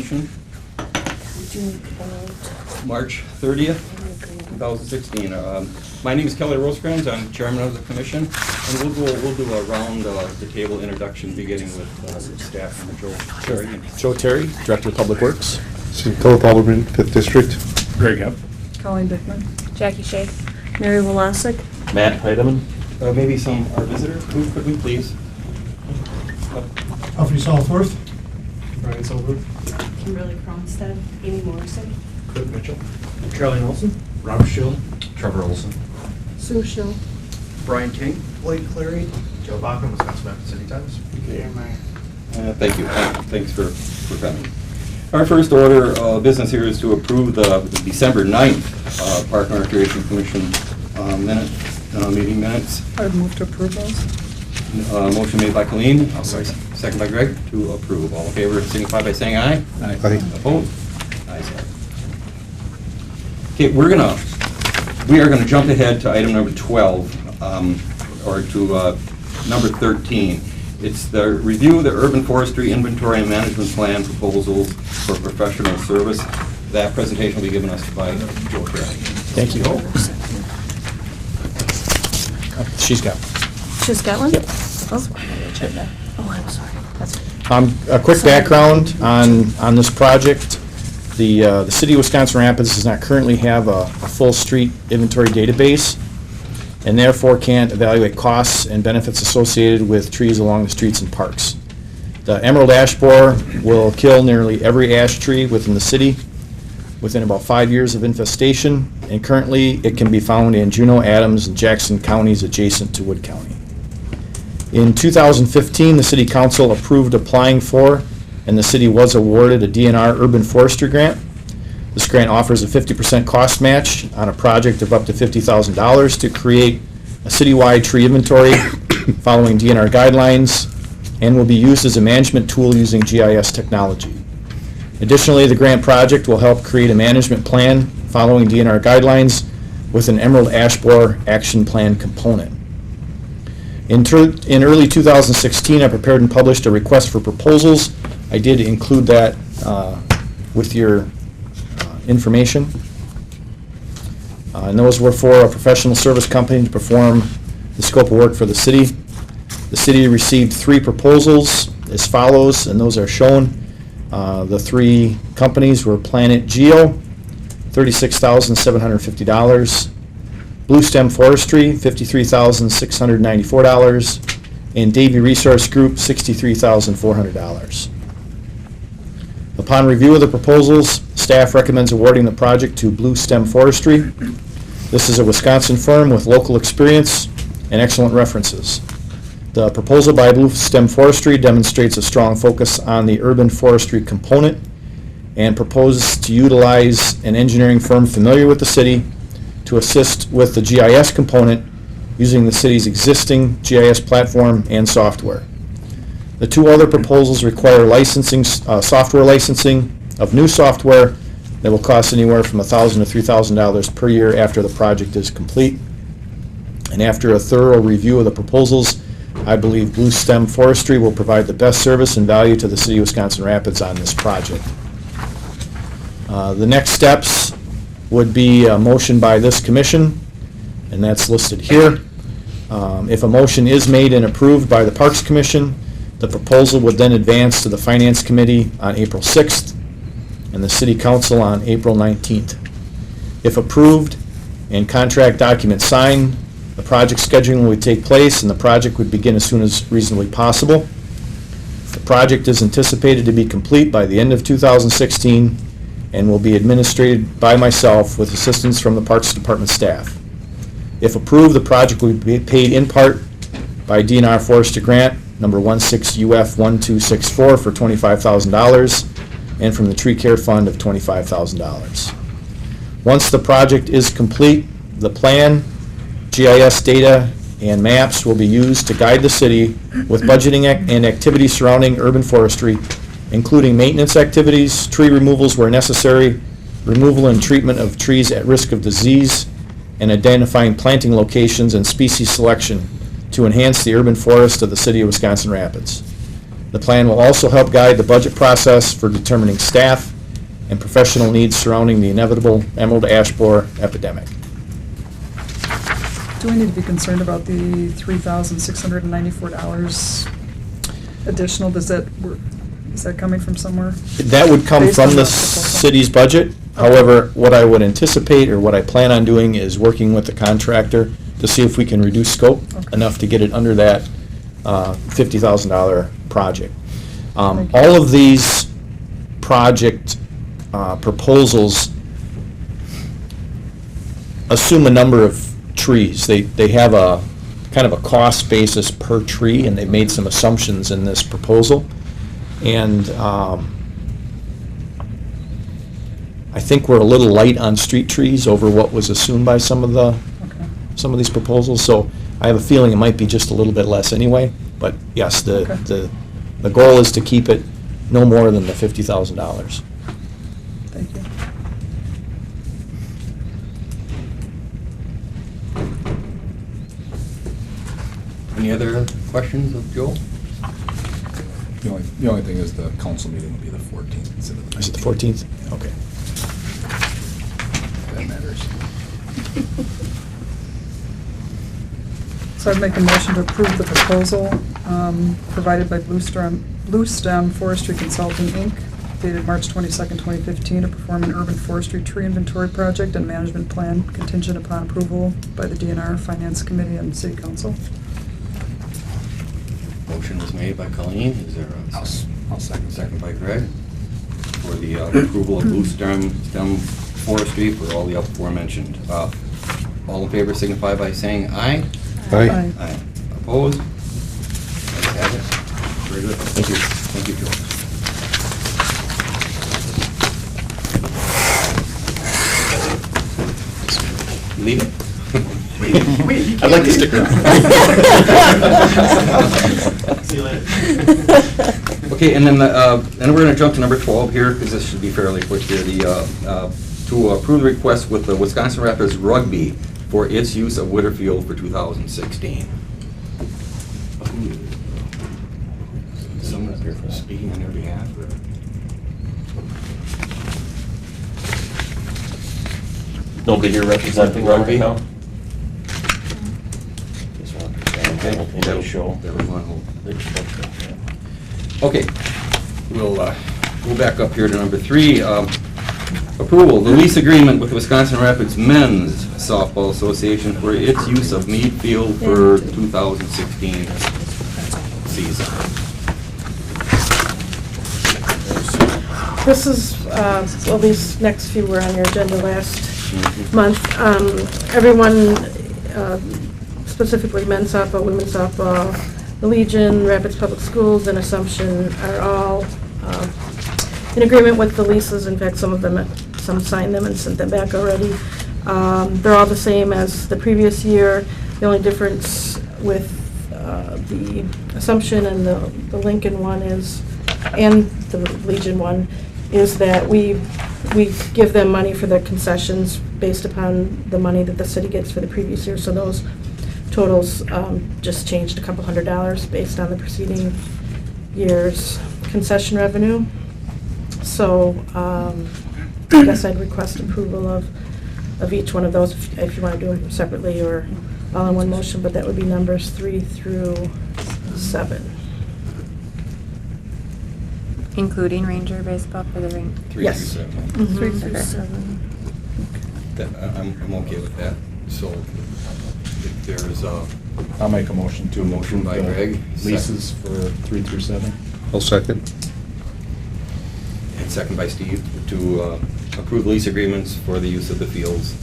Commission, March 30th, 2016. My name is Kelly Rosecrans. I'm chairman of the commission, and we'll do a round the table introduction, beginning with staff member Joe Terry. Joe Terry, Director of Public Works. Philip Alderman, 5th District. Greg Hebb. Colleen Bickman. Jackie Shea. Mary Velasic. Matt Heidemann. Maybe our visitor, who could we please? Humphrey Southworth. Brian Silver. Kimberly Cronstead. Amy Morrison. Cliff Mitchell. Charlie Nelson. Robert Schill. Trevor Olson. Sue Schill. Brian King. Blake Clary. Joe Bachman, Wisconsin Rapids City Times. Thank you. Thanks for coming. Our first order of business here is to approve the December 9th Park and Recreation Commission meeting minutes. I would move to approve those. Motion made by Colleen. Second by Greg to approve. All in favor signify by saying aye. Aye. Opposed? Ayes have it. Okay, we are gonna jump ahead to item number 12, or to number 13. It's the review of the urban forestry inventory and management plan proposals for professional service. That presentation will be given us by Joe Terry. Thank you. She's got She's got one? Yep. Oh, I'm sorry. That's a quick background on this project. The City of Wisconsin Rapids does not currently have a full street inventory database, and therefore can't evaluate costs and benefits associated with trees along the streets and parks. The emerald ash borer will kill nearly every ash tree within the city within about 5 years of infestation, and currently it can be found in Juneau, Adams, and Jackson counties adjacent to Wood County. In 2015, the City Council approved applying for, and the city was awarded, a DNR urban forestry grant. This grant offers a 50% cost match on a project of up to $50,000 to create a citywide tree inventory following DNR guidelines, and will be used as a management tool using GIS technology. Additionally, the grant project will help create a management plan following DNR guidelines with an emerald ash borer action plan component. In early 2016, I prepared and published a request for proposals. I did include that with your information. And those were for a professional service company to perform the scope of work for the city. The city received 3 proposals as follows, and those are shown. The 3 companies were Planet Geo, $36,750, Blue Stem Forestry, $53,694, and Davy Resource Group, $63,400. Upon review of the proposals, staff recommends awarding the project to Blue Stem Forestry. This is a Wisconsin firm with local experience and excellent references. The proposal by Blue Stem Forestry demonstrates a strong focus on the urban forestry component and proposes to utilize an engineering firm familiar with the city to assist with the GIS component using the city's existing GIS platform and software. The 2 other proposals require licensing, software licensing of new software that will cost anywhere from $1,000 to $3,000 per year after the project is complete. And after a thorough review of the proposals, I believe Blue Stem Forestry will provide the best service and value to the City of Wisconsin Rapids on this project. The next steps would be a motion by this commission, and that's listed here. If a motion is made and approved by the Parks Commission, the proposal would then advance to the Finance Committee on April 6th and the City Council on April 19th. If approved and contract documents signed, the project scheduling would take place and the project would begin as soon as reasonably possible. The project is anticipated to be complete by the end of 2016 and will be administered by myself with assistance from the Parks Department staff. If approved, the project will be paid in part by DNR Forestry Grant number 16UF1264 for $25,000 and from the Tree Care Fund of $25,000. Once the project is complete, the plan, GIS data, and maps will be used to guide the city with budgeting and activities surrounding urban forestry, including maintenance activities, tree removals where necessary, removal and treatment of trees at risk of disease, and identifying planting locations and species selection to enhance the urban forest of the City of Wisconsin Rapids. The plan will also help guide the budget process for determining staff and professional needs surrounding the inevitable emerald ash borer epidemic. Do we need to be concerned about the $3,694 additional? Is that coming from somewhere? That would come Based from on the the proposal. city's budget. However, what I would anticipate, or what I plan on doing, is working with the contractor to see if we can reduce scope Okay. enough to get it under that $50,000 project. Thank you. All of these project proposals assume a number of trees. They have a kind of a cost basis per tree, and they've made some assumptions in this proposal. And I think we're a little light on street trees over what was assumed by some of Okay. these proposals, so I have a feeling it might be just a little bit less anyway. But yes, Okay. the goal is to keep it no more than the $50,000. Thank you. Any other questions of Joel? The only thing is the council meeting will be the 14th instead of the 19th. Is it the 14th? Okay. That matters. So I'd make a motion to approve the proposal provided by Blue Stem Forestry Consulting, Inc., dated March 22nd, 2015, to perform an urban forestry tree inventory project and management plan contingent upon approval by the DNR Finance Committee and City Council. Motion was made by Colleen. Is there a I'll second. second by Greg for the approval of Blue Stem Forestry for all the aforementioned? All in favor signify by saying aye. Aye. Aye. Opposed? Ayes have it. Very good. Thank you. Thank you, Joel. Leave it? I'd like to stick around. See you later. Okay, and then we're going to jump to number 12 here, because this should be fairly quick here. To approve the request with the Wisconsin Rapids Rugby for its use of Whitterfield for 2016. Someone up here speaking on their behalf? Nobody here representing rugby now? Okay, They show. there was one who- They just don't show, yeah. Okay, we'll go back up here to number 3. Approval, the lease agreement with Wisconsin Rapids Men's Softball Association for its use of Meade Field for 2016 season. This is, well, these next few were on your agenda last month. Everyone, specifically men's softball, women's softball, the Legion, Rapids Public Schools, and Assumption are all in agreement with the leases. In fact, some signed them and sent them back already. They're all the same as the previous year. The only difference with the Assumption and the Lincoln one is, and the Legion one, is that we give them money for the concessions based upon the money that the city gets for the previous year. So those totals just changed a couple $100 based on the preceding year's concession revenue. So I guess I'd request approval of each one of those if you want to do them separately or all in one motion, but that would be numbers 3 through 7. Including Ranger baseball for the ring. 3 Yes. through 7. Mhm. 3 through Okay. 7. I'm okay with that. So if there's I'll make a motion to Motion by approve the Greg. leases for 3 through 7. I'll second. and second by Steve to approve lease agreements for the use of the fields.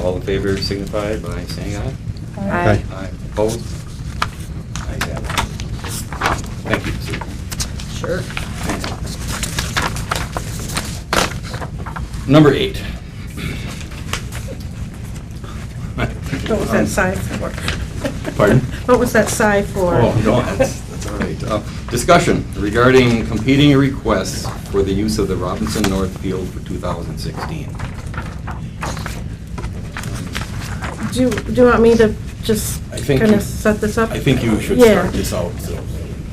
All in favor signify by saying aye. Aye. Aye. Opposed? Ayes have it. Thank you, Sue. Sure. Number 8. What was that sigh for? Pardon? What was that sigh for? Oh, no, that's all right. Discussion regarding competing requests for the use of the Robinson North Field for 2016. Do you want me to just I think kind you- of set this up? I think you should Yeah. start this out, so.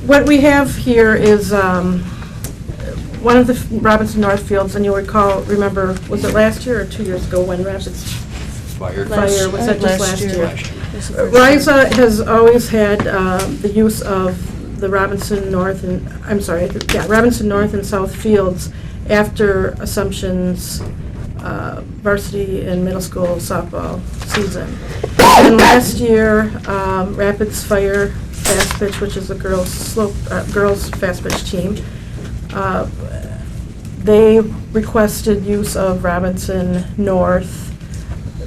what we have here is one of the Robinson North fields, and you'll remember, was it last year or 2 years ago when Rapids Fired. Fire, was that just last year? This is the first RISA has always had the use of the Robinson North and, Robinson North and South fields after Assumption's varsity and middle school softball season. And last year, Rapids Fire Fast Pitch, which is the girls fast pitch team, they requested use of Robinson North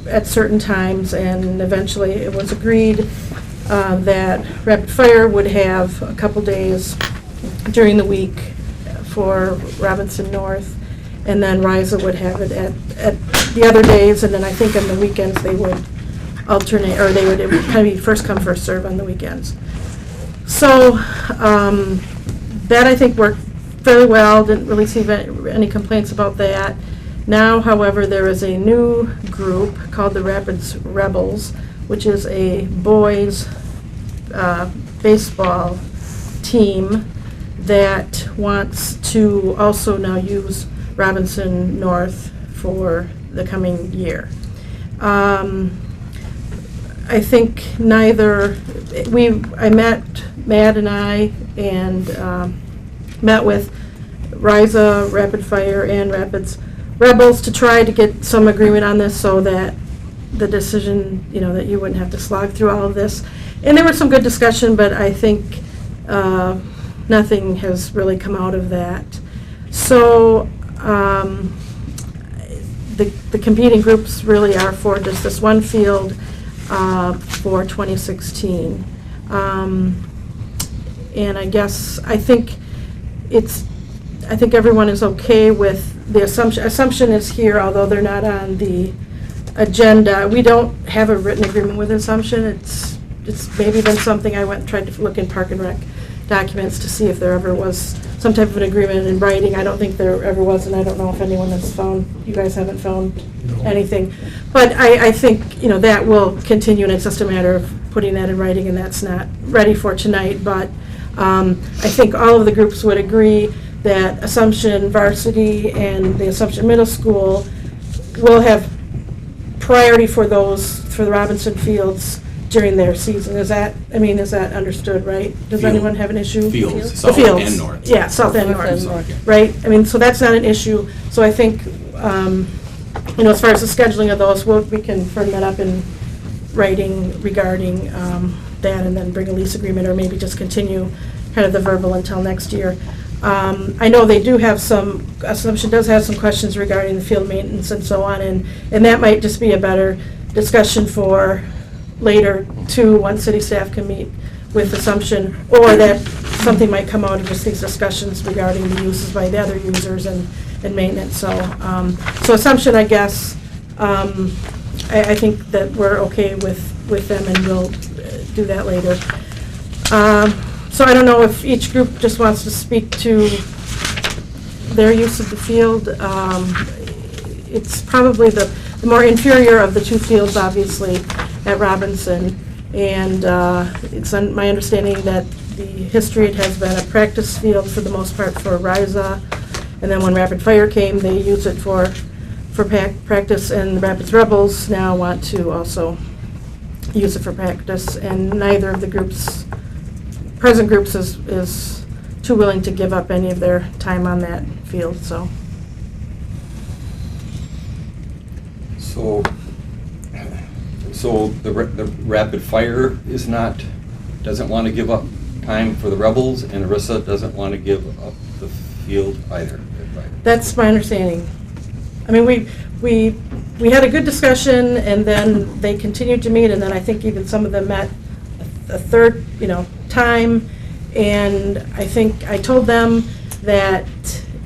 at certain times, and eventually it was agreed that Rapid Fire would have a couple days during the week for Robinson North, and then RISA would have it at the other days, and then I think on the weekends they would alternate, or it would kind of be first come, first serve on the weekends. So that I think worked fairly well, didn't really see any complaints about that. Now, however, there is a new group called the Rapids Rebels, which is a boys baseball team that wants to also now use Robinson North for the coming year. I think Matt and I met with RISA, Rapid Fire, and Rapids Rebels to try to get some agreement on this so that the decision, that you wouldn't have to slog through all of this. And there was some good discussion, but I think nothing has really come out of that. So the competing groups really are for just this one field for 2016. And I think everyone is okay with the assumption. Assumption is here, although they're not on the agenda. We don't have a written agreement with Assumption. It's maybe been something I went and tried to look in Park and Rec documents to see if there ever was some type of an agreement in writing. I don't think there ever was, and I don't know if anyone has found, you guys haven't found anything. But I think, that will continue, and it's just a matter of putting that in writing, and that's not ready for tonight. But I think all of the groups would agree that Assumption Varsity and the Assumption Middle School will have priority for the Robinson Fields during their season. Is that understood, right? Does anyone have an issue? Fields, The south fields. and north. Yeah, south and north, right? So that's not an issue. So I think, as far as the scheduling of those, we can firm that up in writing regarding that, and then bring a lease agreement, or maybe just continue kind of the verbal until next year. I know they do have Assumption does have some questions regarding the field maintenance and so on, and that might just be a better discussion for later too, once city staff can meet with Assumption, or that something might come out of just these discussions regarding the uses by the other users and maintenance. So Assumption, I guess, I think that we're okay with them, and we'll do that later. So I don't know if each group just wants to speak to their use of the field. It's probably the more inferior of the two fields, obviously, at Robinson. And it's my understanding that the history, it has been a practice field for the most part for RISA. And then when Rapid Fire came, they used it for practice, and the Rapids Rebels now want to also use it for practice. And neither of the present groups is too willing to give up any of their time on that field, so. So the Rapid Fire doesn't want to give up time for the Rebels, and Arissa doesn't want to give up the field either. That's my understanding. I mean, we had a good discussion, and then they continued to meet, and then I think even some of them met a third, time, and I think I told them that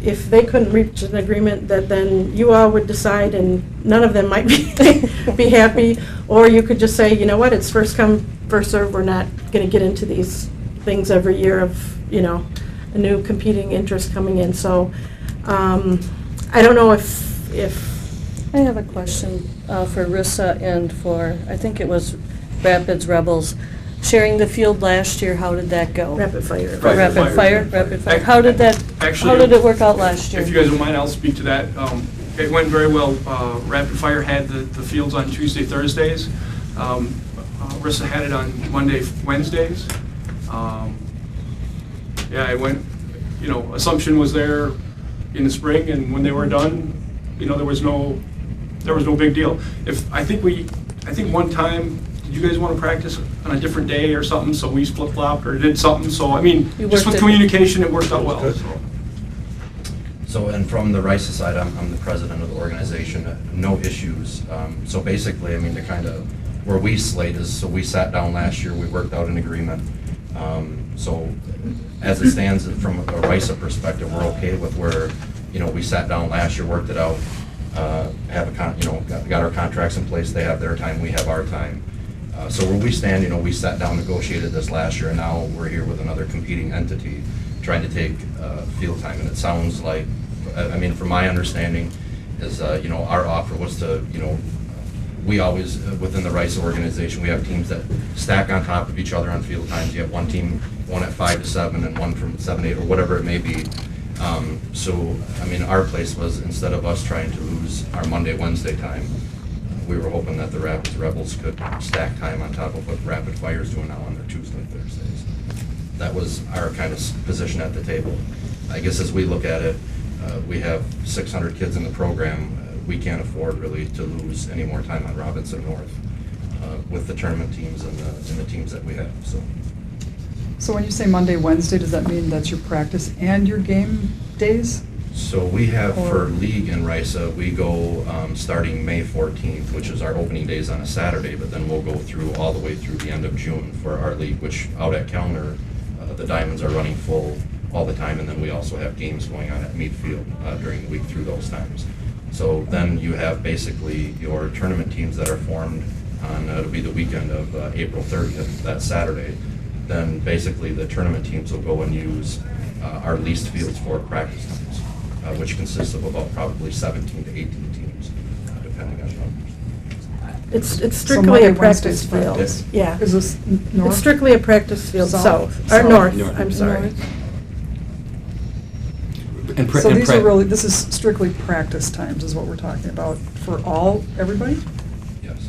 if they couldn't reach an agreement, that then you all would decide, and none of them might be happy, or you could just say, you know what, it's first come, first serve. We're not going to get into these things every year of, a new competing interest coming in. So I don't know if I have a question for Rissa and for, I think it was Rapids Rebels. sharing the field last year, how did that go? Rapid fire. Rapid fire, rapid fire. How did that, how Actually, did it work out last year? If you guys don't mind, I'll speak to that. It went very well. Rapid Fire had the fields on Tuesday, Thursdays. Rissa had it on Monday, Wednesdays. Yeah, it went, Assumption was there in the spring, and when they were done, there was no big deal. I think one time, did you guys want to practice on a different day or something, so we flip-flopped or did something, so, I mean, You just with worked it. communication, it worked out well. So, and from the RISA side, I'm the president of the organization, no issues. So basically, I mean, where we slate is, so we sat down last year, we worked out an agreement. So as it stands from a RISA perspective, we're okay with where, we sat down last year, worked it out, got our contracts in place, they have their time, we have our time. So where we stand, we sat down, negotiated this last year, and now we're here with another competing entity trying to take field time. And it sounds like, I mean, from my understanding, is, our offer was to, we always, within the RISA organization, we have teams that stack on top of each other on field times. You have one team, one at 5 to 7 and one from 7 to 8 or whatever it may be. So, I mean, our place was, instead of us trying to lose our Monday, Wednesday time, we were hoping that the Rapids Rebels could stack time on top of what Rapid Fire's doing now on their Tuesday, Thursdays. That was our kind of position at the table. I guess as we look at it, we have 600 kids in the program. We can't afford really to lose any more time on Robinson North with the tournament teams and the teams that we have, so. So when you say Monday, Wednesday, does that mean that's your practice and your game days? So we have, Or- for league in RISA, we go starting May 14th, which is our opening days on a Saturday, but then we'll go through all the way through the end of June for our league, which out at Kellner, the Diamonds are running full all the time, and then we also have games going on at Meade Field during the week through those times. So then you have basically your tournament teams that are formed on, it'll be the weekend of April 30th, that Saturday. Then basically the tournament teams will go and use our leased fields for practice times, which consists of about probably 17 to 18 teams, depending on numbers. It's So strictly Monday, a practice Wednesday's field. practice. Yeah. Is this north? It's strictly a practice field, South? south, or South. north, North. I'm sorry. North. And So these are really, this is strictly practice times is what we're talking about for everybody? Yes.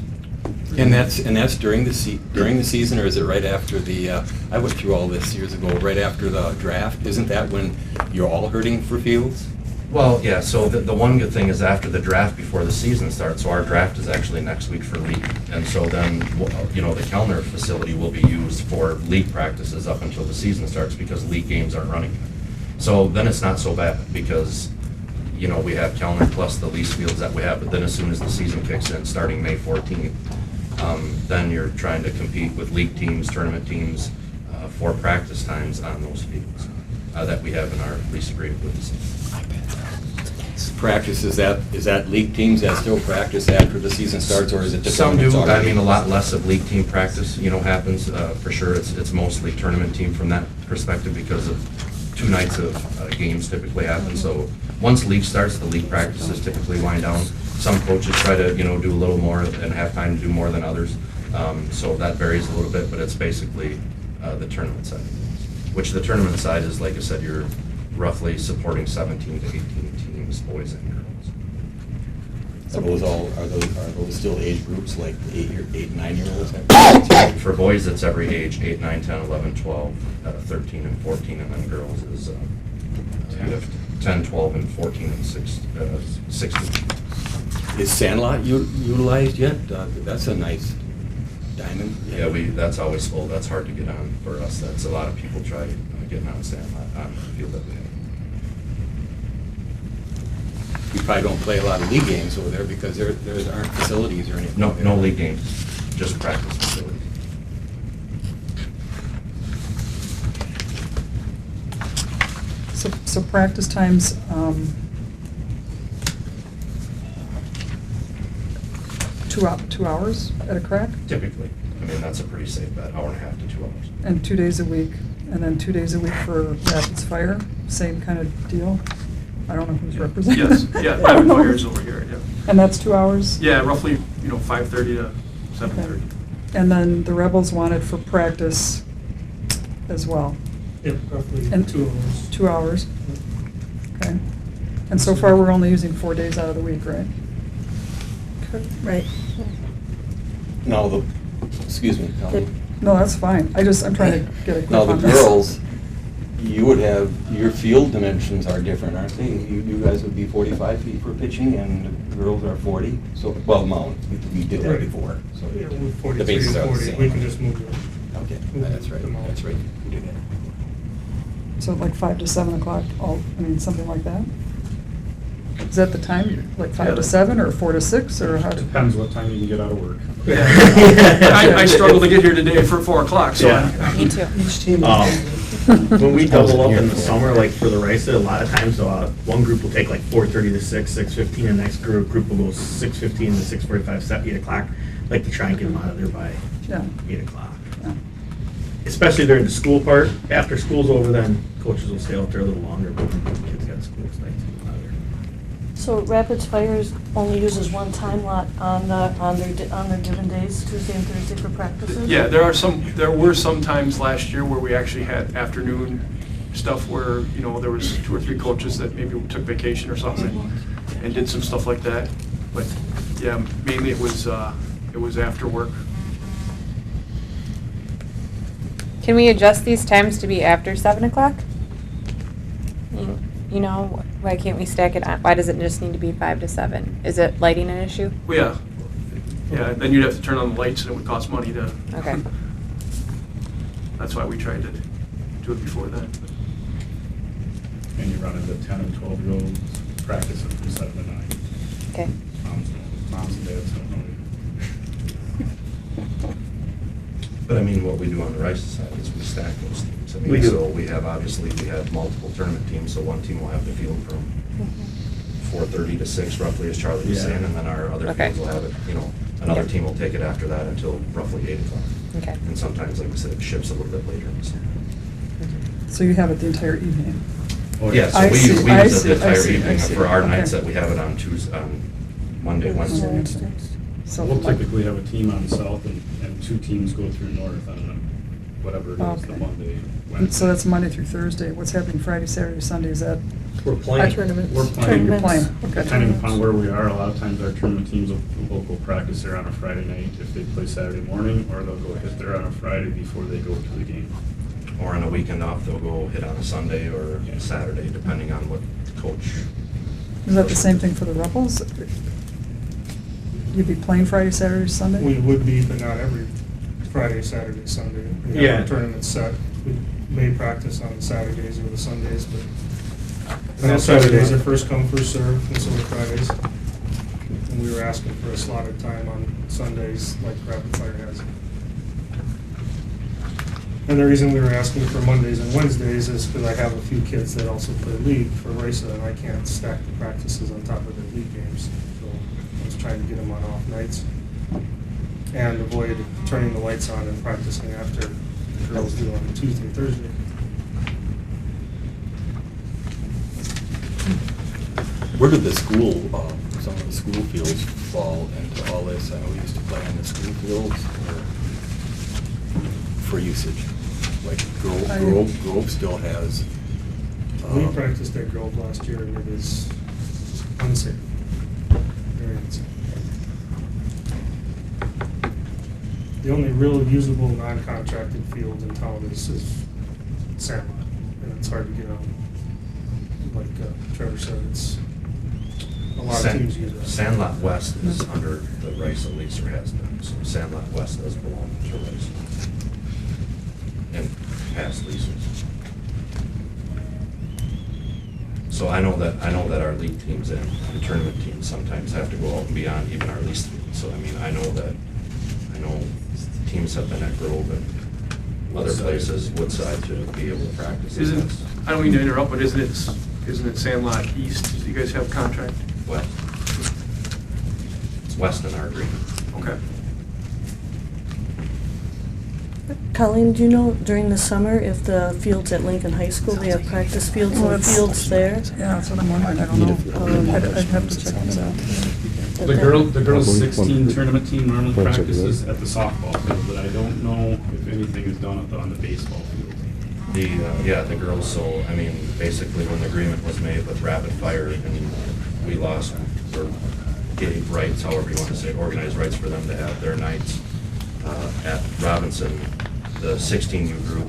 And that's during the season, or is it right after the, I went through all this years ago, right after the draft? Isn't that when you're all hurting for fields? Well, yeah, so the one good thing is after the draft, before the season starts, so our draft is actually next week for league. And so then, the Kellner facility will be used for league practices up until the season starts because league games aren't running. So then it's not so bad because, we have Kellner plus the lease fields that we have, but then as soon as the season kicks in, starting May 14th, then you're trying to compete with league teams, tournament teams, for practice times on those fields that we have in our lease agreement with the city. Practice, is that league teams that still practice after the season starts, or is it just? Some do, it's I already- mean, a lot less of league team practice, happens, for sure. It's mostly tournament team from that perspective because of 2 nights of games typically happen. So once league starts, the league practices typically wind down. Some coaches try to, do a little more and have time to do more than others. So that varies a little bit, but it's basically the tournament side. Which the tournament side is, like I said, you're roughly supporting 17 to 18 teams, boys and girls. Are those still age groups, like 8 and 9 year olds? For boys, it's every age, 8, 9, 10, 11, 12, 13 and 14, and then girls is 10, 12, and 14, and 16. Is Sandlot utilized yet? That's a nice diamond. Yeah, that's always full. That's hard to get on for us. That's a lot of people try getting on Sandlot on the field that we have. You probably don't play a lot of league games over there because there aren't facilities or anything. No league games, just practice facilities. So practice times, 2 hours at a crack? Typically. I mean, that's a pretty safe bet, 1.5 to 2 hours. And 2 days a week, and then 2 days a week for Rapids Fire, same kind of deal? I don't know who's representing. Yes, yeah, Rapid Fire's over here, yeah. And that's 2 hours? Yeah, roughly, 5:30 to 7:30. And then the Rebels wanted for practice as well. Yep, roughly And 2 hours. 2 hours? Okay. And so far, we're only using 4 days out of the week, right? Right. Now, excuse me. No, that's fine. I'm trying to get a grip Now, on the this. girls, you would have, your field dimensions are different, aren't they? You guys would be 45 feet for pitching, and the girls are 40, so, well, mound, we did that Right. before, so. Yeah, with The 43 bases and are the 40, same. we can just move it. Okay, that's right, that's right. We did that. So like 5 to 7 o'clock, something like that? Is that the time, like 5 to 7, or 4 to 6, or how? Depends what time you can get out of work. I struggled to get here today for 4 o'clock, so. Yeah. Me too. Each team. When we double up in the summer, like for the rice, a lot of times, one group will take like 4:30 to 6, 6:15, and the next group will go 6:15 to 6:45, 8 o'clock, like to try and get them out of there by Yeah. 8 o'clock. Yeah. Especially during the school part. After school's over, then coaches will stay out there a little longer, but kids got school tonight. So Rapids Fires only uses one time lot on their given days, Tuesday and Thursday for practices? Yeah, there were some times last year where we actually had afternoon stuff where, there was 2 or 3 coaches that maybe took vacation or something and did some stuff like that. But yeah, mainly it was after work. Can we adjust these times to be after 7 o'clock? You know, why can't we stack it on, why does it just need to be 5 to 7? Is it lighting an issue? Well, yeah, then you'd have to turn on the lights and it would cost money to. Okay. That's why we tried to do it before then. And you run into 10 and 12-year-olds practicing from 7 to 9. Okay. Moms and dads don't know. But I mean, what we do on the Rice side is we stack those teams. I mean, We do. So we have multiple tournament teams, so one team will have the field from 4:30 to 6 roughly, as Charlie was Yeah. saying, and then our other Okay. fields will have it, another Yep. team will take it after that until roughly 8 o'clock. Okay. And sometimes, like I said, it shifts a little bit later in the summer. So you have it the entire evening? Yeah, so I we see, use I it see, the I entire see, I evening see. for our nights Okay. that we have it on Tuesday, on Monday, Wednesday. So We'll like- typically have a team on south and 2 teams go through north on whatever it is, the Okay. Monday, So Wednesday. that's Monday through Thursday. What's happening Friday, Saturday, Sunday? Is that? We're playing. Tournaments. We're playing. You're playing, okay. Depending upon where we are, a lot of times our tournament teams will go practice there on a Friday night if they play Saturday morning, or they'll go hit there on a Friday before they go to the game. Or on a weekend off, they'll go hit on a Sunday or Yeah. Saturday, depending on what coach. Is that the same thing for the Rebels? You'd be playing Friday, Saturday, Sunday? We would be, but not every Friday, Saturday, Sunday. We Yeah. have our tournaments set. We may practice on Saturdays or the Sundays, but I know Saturdays are first come, first serve, and so are Fridays. And we were asking for a slotted time on Sundays, like Rapid Fire has. And the reason we were asking for Mondays and Wednesdays is because I have a few kids that also play league for RISA, and I can't stack the practices on top of their league games. So I was trying to get them on off nights and avoid turning the lights on and practicing after the girls do on Tuesday, Thursday. Where did the school, some of the school fields fall into all this? I know we used to play on the school fields for usage. Like Grove still has. We practiced at Grove last year, and it is unsafe. Very unsafe. The only real usable non-contracted field in town is Sandlot, and it's hard to get on. Like Trevor said, it's, a lot of teams use it. Sandlot West is under the Rice lease, or has been, so Sandlot West does belong to Rice. And past leases. So I know that our league teams and tournament teams sometimes have to go out and beyond even our lease field. So I mean, I know teams have been at Grove and other places, Woodside, to be able to practice. I don't mean to interrupt, but isn't it Sandlot East? Do you guys have contract? West. It's west in our agreement. Okay. Colleen, do you know during the summer if the fields at Lincoln High School, they have practice fields Well, and that's- fields there? Yeah, that's what I'm wondering. I don't know. I'd have to check that out. The girls' One- 16 tournament team normally one second, practices at the softball field, but I don't know if anything is done on the baseball field. The girls, so, I mean, basically when the agreement was made with Rapid Fire and we lost, or gave rights, however you want to say it, organized rights for them to have their nights at Robinson, the 16U group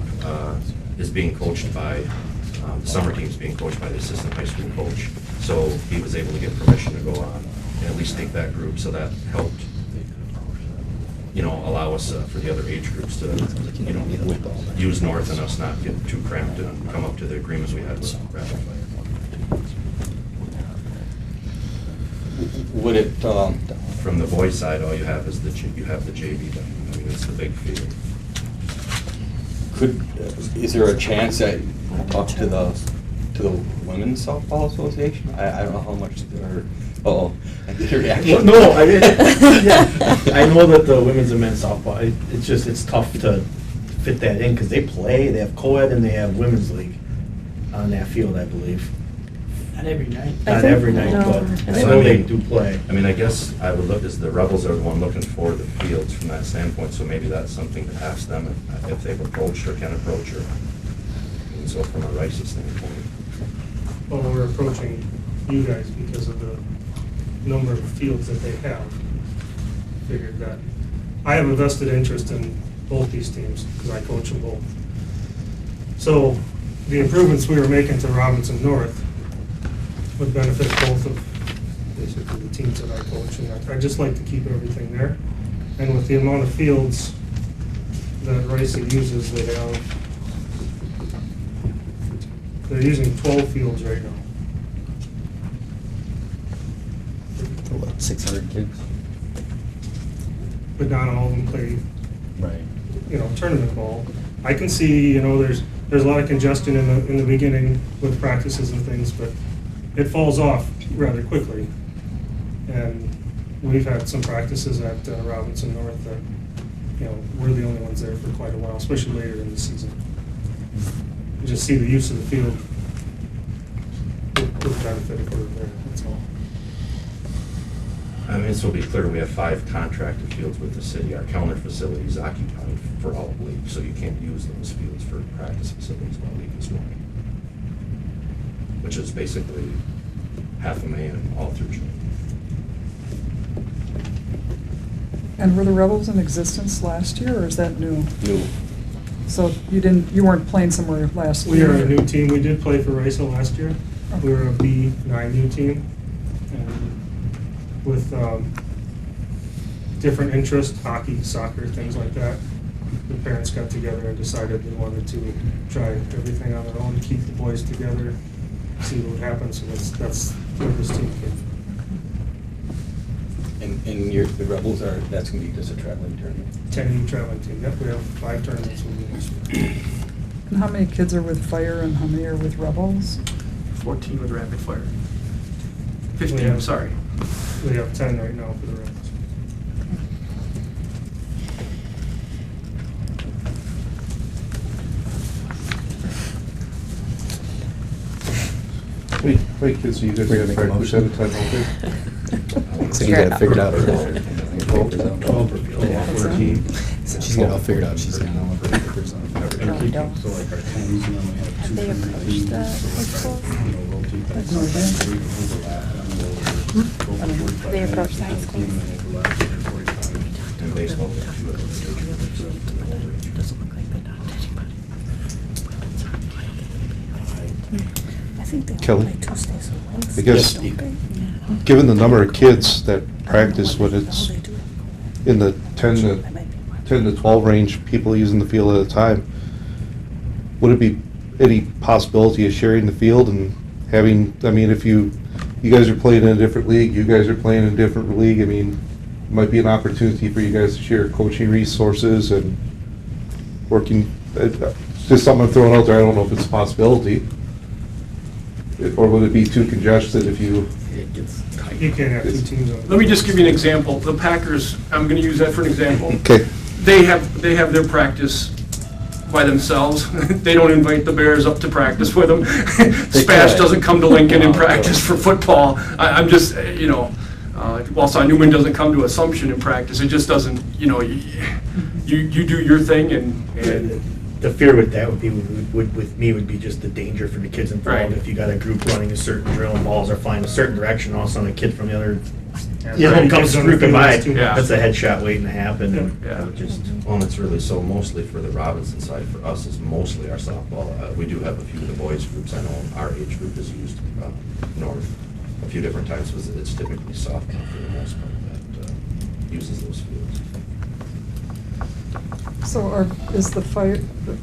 is being coached by, the summer team's being coached by the assistant high school coach. So he was able to get permission to go on and at least take that group, so that helped, allow us for the other age groups to, use North and us not get too cramped and come up to the agreements we had with Rapid Fire. Would it, From the boys' side, all you have is the JV done. I mean, it's the big field. is there a chance that you talk to the Women's Softball Association? I don't know how much they're, I did a reaction. No, I didn't. Yeah, I know that the women's and men's softball, it's tough to fit that in because they have co-ed and they have women's league on that field, I believe. Not every night. Not every night, but I know they do play. I mean, I guess I would look as the Rebels are the one looking for the fields from that standpoint, so maybe that's something to ask them if they've approached or can approach or, and so from a Rice standpoint. Well, we're approaching you guys because of the number of fields that they have. Figured that I have a vested interest in both these teams because I coach them both. So the improvements we were making to Robinson North would benefit both of basically the teams that I coach, and I'd just like to keep everything there. And with the amount of fields that Rice uses, they're using 12 fields right now. What, 600 kids? But not all of them play, Right. tournament ball. I can see, there's a lot of congestion in the beginning with practices and things, but it falls off rather quickly. And we've had some practices at Robinson North that, we're the only ones there for quite a while, especially later in the season. You just see the use of the field would benefit if we were there, that's all. I mean, so to be clear, we have 5 contracted fields with the city. Our Kellner facility is occupied for all of league, so you can't use those fields for practice facilities while league is going. Which is basically $500,000 all through June. And were the Rebels in existence last year, or is that new? New. So you weren't playing somewhere last We year? are a new team. We did play for Riceville last year. We were a B9U team. And with different interests, hockey, soccer, things like that, the parents got together and decided they wanted to try everything on their own, keep the boys together, see what would happen. So that's where this team came from. And the Rebels that's going to be just a traveling tournament? 10U traveling team. Yep, we have 5 tournaments with them this year. And how many kids are with Fire and how many are with Rebels? 14 with Rapid Fire. 15, I'm sorry. We have 10 right now for the Rebels. How many kids do you guys We're gonna have make a practice at a time out So you got it figured out. 12 per field, 14. So she's got it all figured out, she's got all of her papers on. And keep, so like our 10s normally have 2 they tournament approached teams, the so high like, rotate that. No, they- So we can overlap and we'll go from 45 They approach the high minutes to schools. 15 and overlap to 45. And baseball, we have 2 of those. I think they Kelly? all play Tuesdays and Wednesdays. I guess, don't they? given the number of kids that practice when it's Oh, they do. in the 10 to That might be why. 10 to 12 range, people using the field at a time, would it be any possibility of sharing the field and having, I mean, if you guys are playing in a different league, you guys are playing in a different league, I mean, it might be an opportunity for you guys to share coaching resources and working, it's just something I'm throwing out there, I don't know if it's a possibility. Or would it be too congested if you, You can't have 2 teams on. Let me just give you an example. The Packers, I'm going to use that for an example. okay, They have their practice by themselves. They don't invite the Bears up to practice with them. Spash could. doesn't come to Lincoln and No, practice for football. I'm just, Wausau Newman doesn't come to Assumption in practice, it just doesn't, you know, you do your thing and The fear with that would be, with me, would be just the danger for the kids Right. involved. If you got a group running a certain drill and balls are flying a certain direction, all of a sudden a kid from the other, you know, Right. comes Kids on the swooping field, by, it's too much. that's a headshot waiting to happen. and Yeah. I would just, Well, and it's really so mostly for the Robinson side, for us, is mostly our softball. We do have a few of the boys groups, I know our age group is used north a few different times, but it's typically softball for the most part that uses those fields. So is the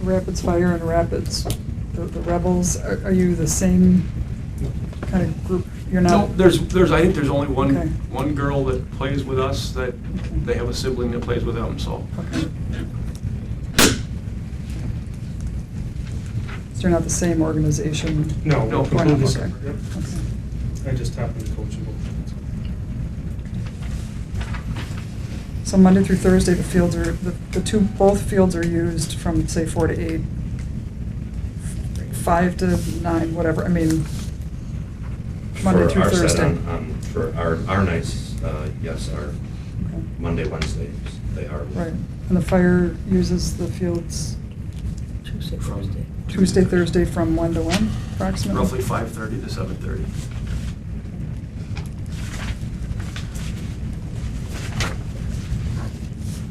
Rapids Fire and Rapids, the Rebels, are you the same kind of group? You're No, not? there's, I think there's only Okay. one girl that plays with us, that they have a sibling that plays with them, so. Okay. So you're not the same organization? No, No. we're completely Okay. separate, yep. Okay. I just happen to coach them both. So Monday through Thursday, the fields are, both fields are used from, say, 4 to 8, 5 to 9, whatever, I mean, Monday through For our set Thursday. for our nights, yes, our Okay. Monday, Wednesdays, they are. Right, and the fire uses the fields Tuesday, From Thursday. Tuesday, Thursday from 1 to 1 approximately? Roughly 5:30 to 7:30.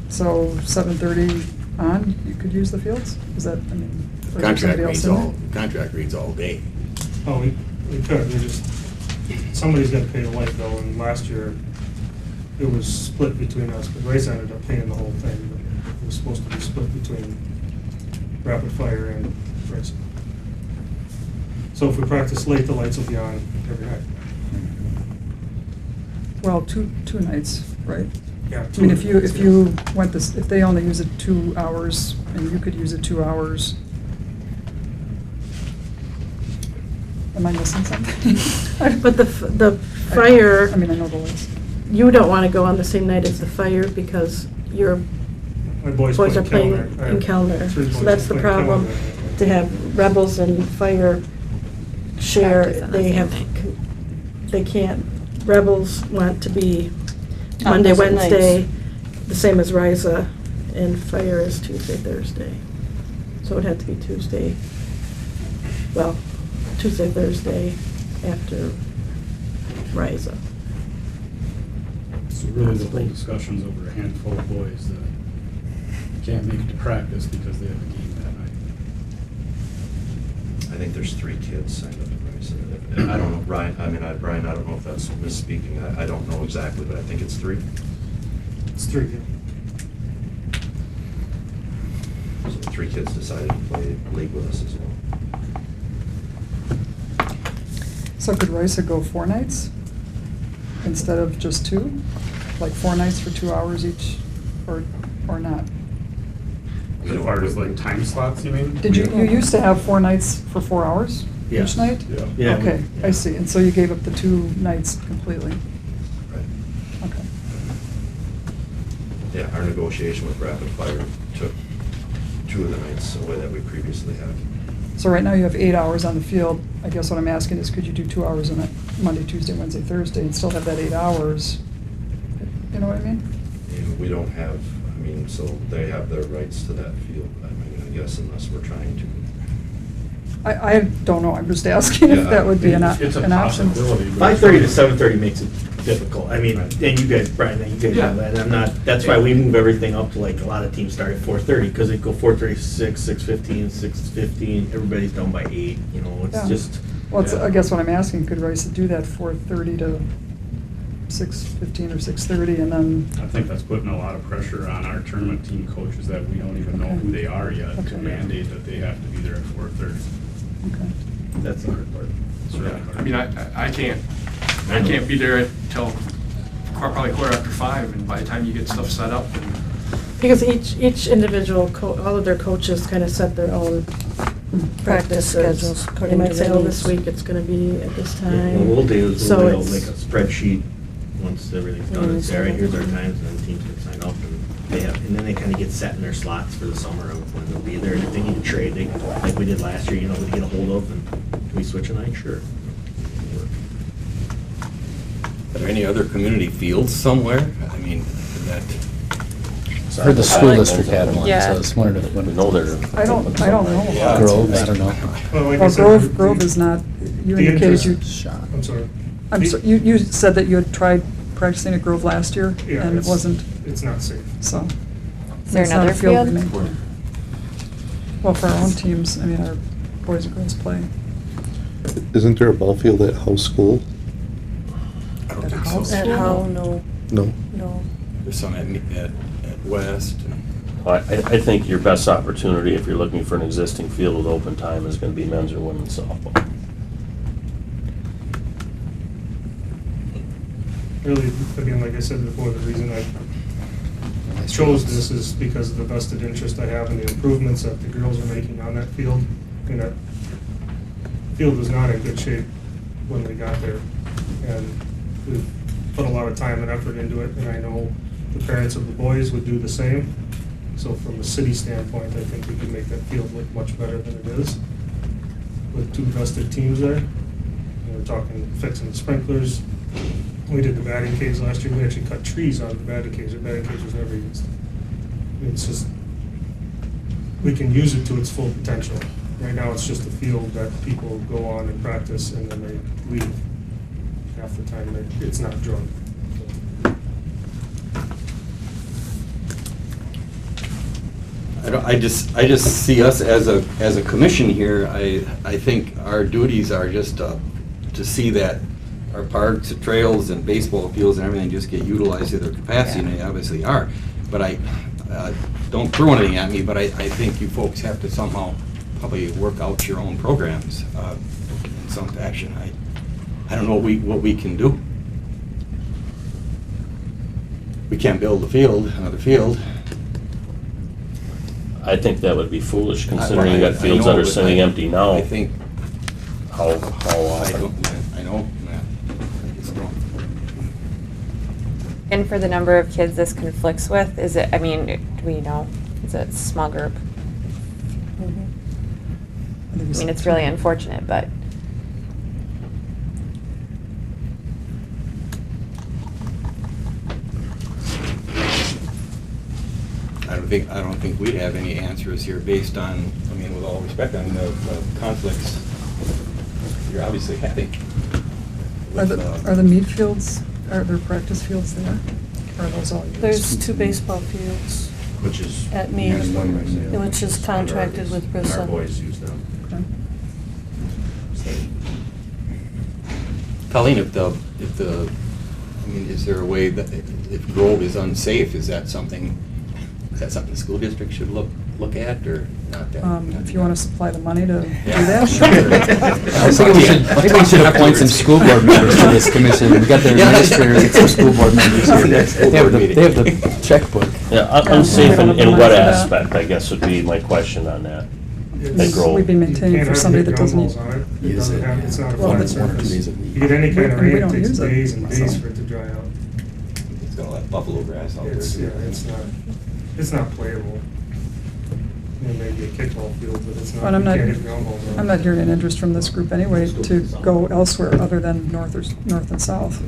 So 7:30 on, you could use the fields? Is that, I mean, or is there Contract somebody else reads in all, there? contract reads all day. Oh, we could, we just, somebody's gotta pay the light bill, and last year, it was split between us, but Rice ended up paying the whole thing, but it was supposed to be split between Rapid Fire and Rice. So if we practice late, the lights will be on every night. Well, two nights, right? Yeah. I mean, if you went this, if they only use it 2 hours, and you could use it 2 hours, am I missing something? But the fire, I mean, I know the list. you don't want to go on the same night as the fire because your My boys boys are playing Kellner. I in have Kellner. 3 boys So that's the playing problem, Kellner. to have rebels and fire share, Practice on the they same have, night. they can't, rebels want to be On Monday, different Wednesday, nights. the same as Riza, and fire is Tuesday, Thursday. So it'd have to be Tuesday, well, Tuesday, Thursday after Riza. So really the whole discussion's over a handful of boys that can't make it to practice because they have a game that night. I think there's 3 kids signed up at Rice. I don't know, Brian, Brian, I don't know if that's misspeaking, I don't know exactly, but I think it's 3. It's 3, yeah. So 3 kids decided to play league with us as well. So could Rice go 4 nights instead of just 2? Like 4 nights for 2 hours each, or not? As far as like time slots, you mean? Did you used to have 4 nights for 4 hours Yes. each night? Yeah. Yeah, we- Okay, I yeah. see, and so you gave up the 2 nights completely? Right. Okay. Yeah, our negotiation with Rapid Fire took 2 of the nights away that we previously had. So right now you have 8 hours on the field. I guess what I'm asking is, could you do 2 hours on a Monday, Tuesday, Wednesday, Thursday, and still have that 8 hours? You know what I mean? And we don't have, so they have their rights to that field, I guess, unless we're trying to. I don't know, I'm just asking if Yeah, that would be an It's a option. possibility. but- 5:30 to 7:30 makes it difficult. I mean, Right. and you guys, Brian, you guys Yeah. know that. I'm not, that's why we move everything up to like, a lot of teams start at 4:30, because they go 4:36, 6:15, 6:15, everybody's done by 8, you know, it's Yeah. just. Well, it's- Yeah. I guess what I'm asking, could Rice do that 4:30 to 6:15 or 6:30, and then, I think that's putting a lot of pressure on our tournament team coaches that we don't even know who they are yet Okay. to mandate that they have to be there at 4:30. okay. That's the hard part. It's really I hard. mean, I can't be there until probably 5:15, and by the time you get stuff set up, and Because each individual, all of their coaches kind of set their own Practice practices. schedules They according might to say, their oh, this needs. week it's going to be at this Yeah, time. What we'll do is So we'll it's- make a spreadsheet, once everything's done, and say, all right, here's our times, and then teams can sign up, and they have, and then they kind of get set in their slots for the summer of when they'll be there, and if they need to trade, they, like we did last year, to get a hold of, and can we switch a night? Sure. But there any other community fields somewhere? I mean, that, I heard the school district had one, Yeah. so I was wondering if. We know they're. I don't know. Yeah, Grove, I don't know. Well, like I Well, said, Grove is not, you the indicated you, interest- Shot. I'm sorry. you said that you had tried practicing at Grove last year, Yeah, and it it's- wasn't, It's not safe. so. Is there it's not a another field? we make. Well, for our own teams, I mean, our boys and girls play. Isn't there a ball field at House School? I don't At think House? so. At how, no, No. no. There's some at West. I think your best opportunity, if you're looking for an existing field with open time, is gonna be men's or women's softball. Really, again, like I said before, the reason I chose this is because of the vested interest I have in the improvements that the girls are making on that field. I mean, that field was not in good shape when we got there. And we've put a lot of time and effort into it, and I know the parents of the boys would do the same. So from a city standpoint, I think we could make that field look much better than it is with two vested teams there. We're talking fixing the sprinklers. We did the batting cage last year. We actually cut trees out of the batting cage. The batting cage was never used. It's just, we can use it to its full potential. Right now, it's just a field that people go on and practice and then they leave. Half the time, it's not drunk. I just see us as a commission here. I think our duties are just to see that our parks, and trails, and baseball fields and everything just get utilized to their capacity, and they obviously are. But don't throw anything at me, but I think you folks have to somehow probably work out your own programs in some fashion. I don't know what we can do. We can't build another field. I think that would be foolish considering you got I fields know, that are but sitting empty now. I think, How I often? know, Matt. I just don't. And for the number of kids this conflicts with, is it, I mean, do we know? Is it a small group? I mean, it's really unfortunate, but. I don't think we'd have any answers here based on, I mean, with all respect, on the conflicts you're obviously having. Are the meat fields, are there practice fields there? Or are those all used? There's two baseball fields Which is. at Mead, used by Rice. which is contracted with And our Bristol. boys use them. Okay. Colleen, if the, I mean, is there a way that if Grove is unsafe, is that something the school district should look at, or not that? If you want to supply the money to do Yeah. that, sure. I was thinking we should appoint some school board members to this commission. We got their Yeah. administrator, get some school board members here. Next They have board the- meeting. they have the checkbook. Yeah, unsafe in what aspect, I guess would be my question on that. It's- Grove. We'd be maintaining You for can't somebody have that doesn't big use. gumballs on it. It Use doesn't it, have, yeah. it's not a Well, flat it's 1 or 2 surface. days a week. You get any kind of And we rain, it don't takes use it, days and days so. for it to dry out. It's got a lot of buffalo grass out there. It's, too. yeah, it's not playable. I mean, maybe a kickball field, but it's not, And I'm you not, can't hit ground balls on it. I'm not hearing an interest from this group anyway to go elsewhere other than north and south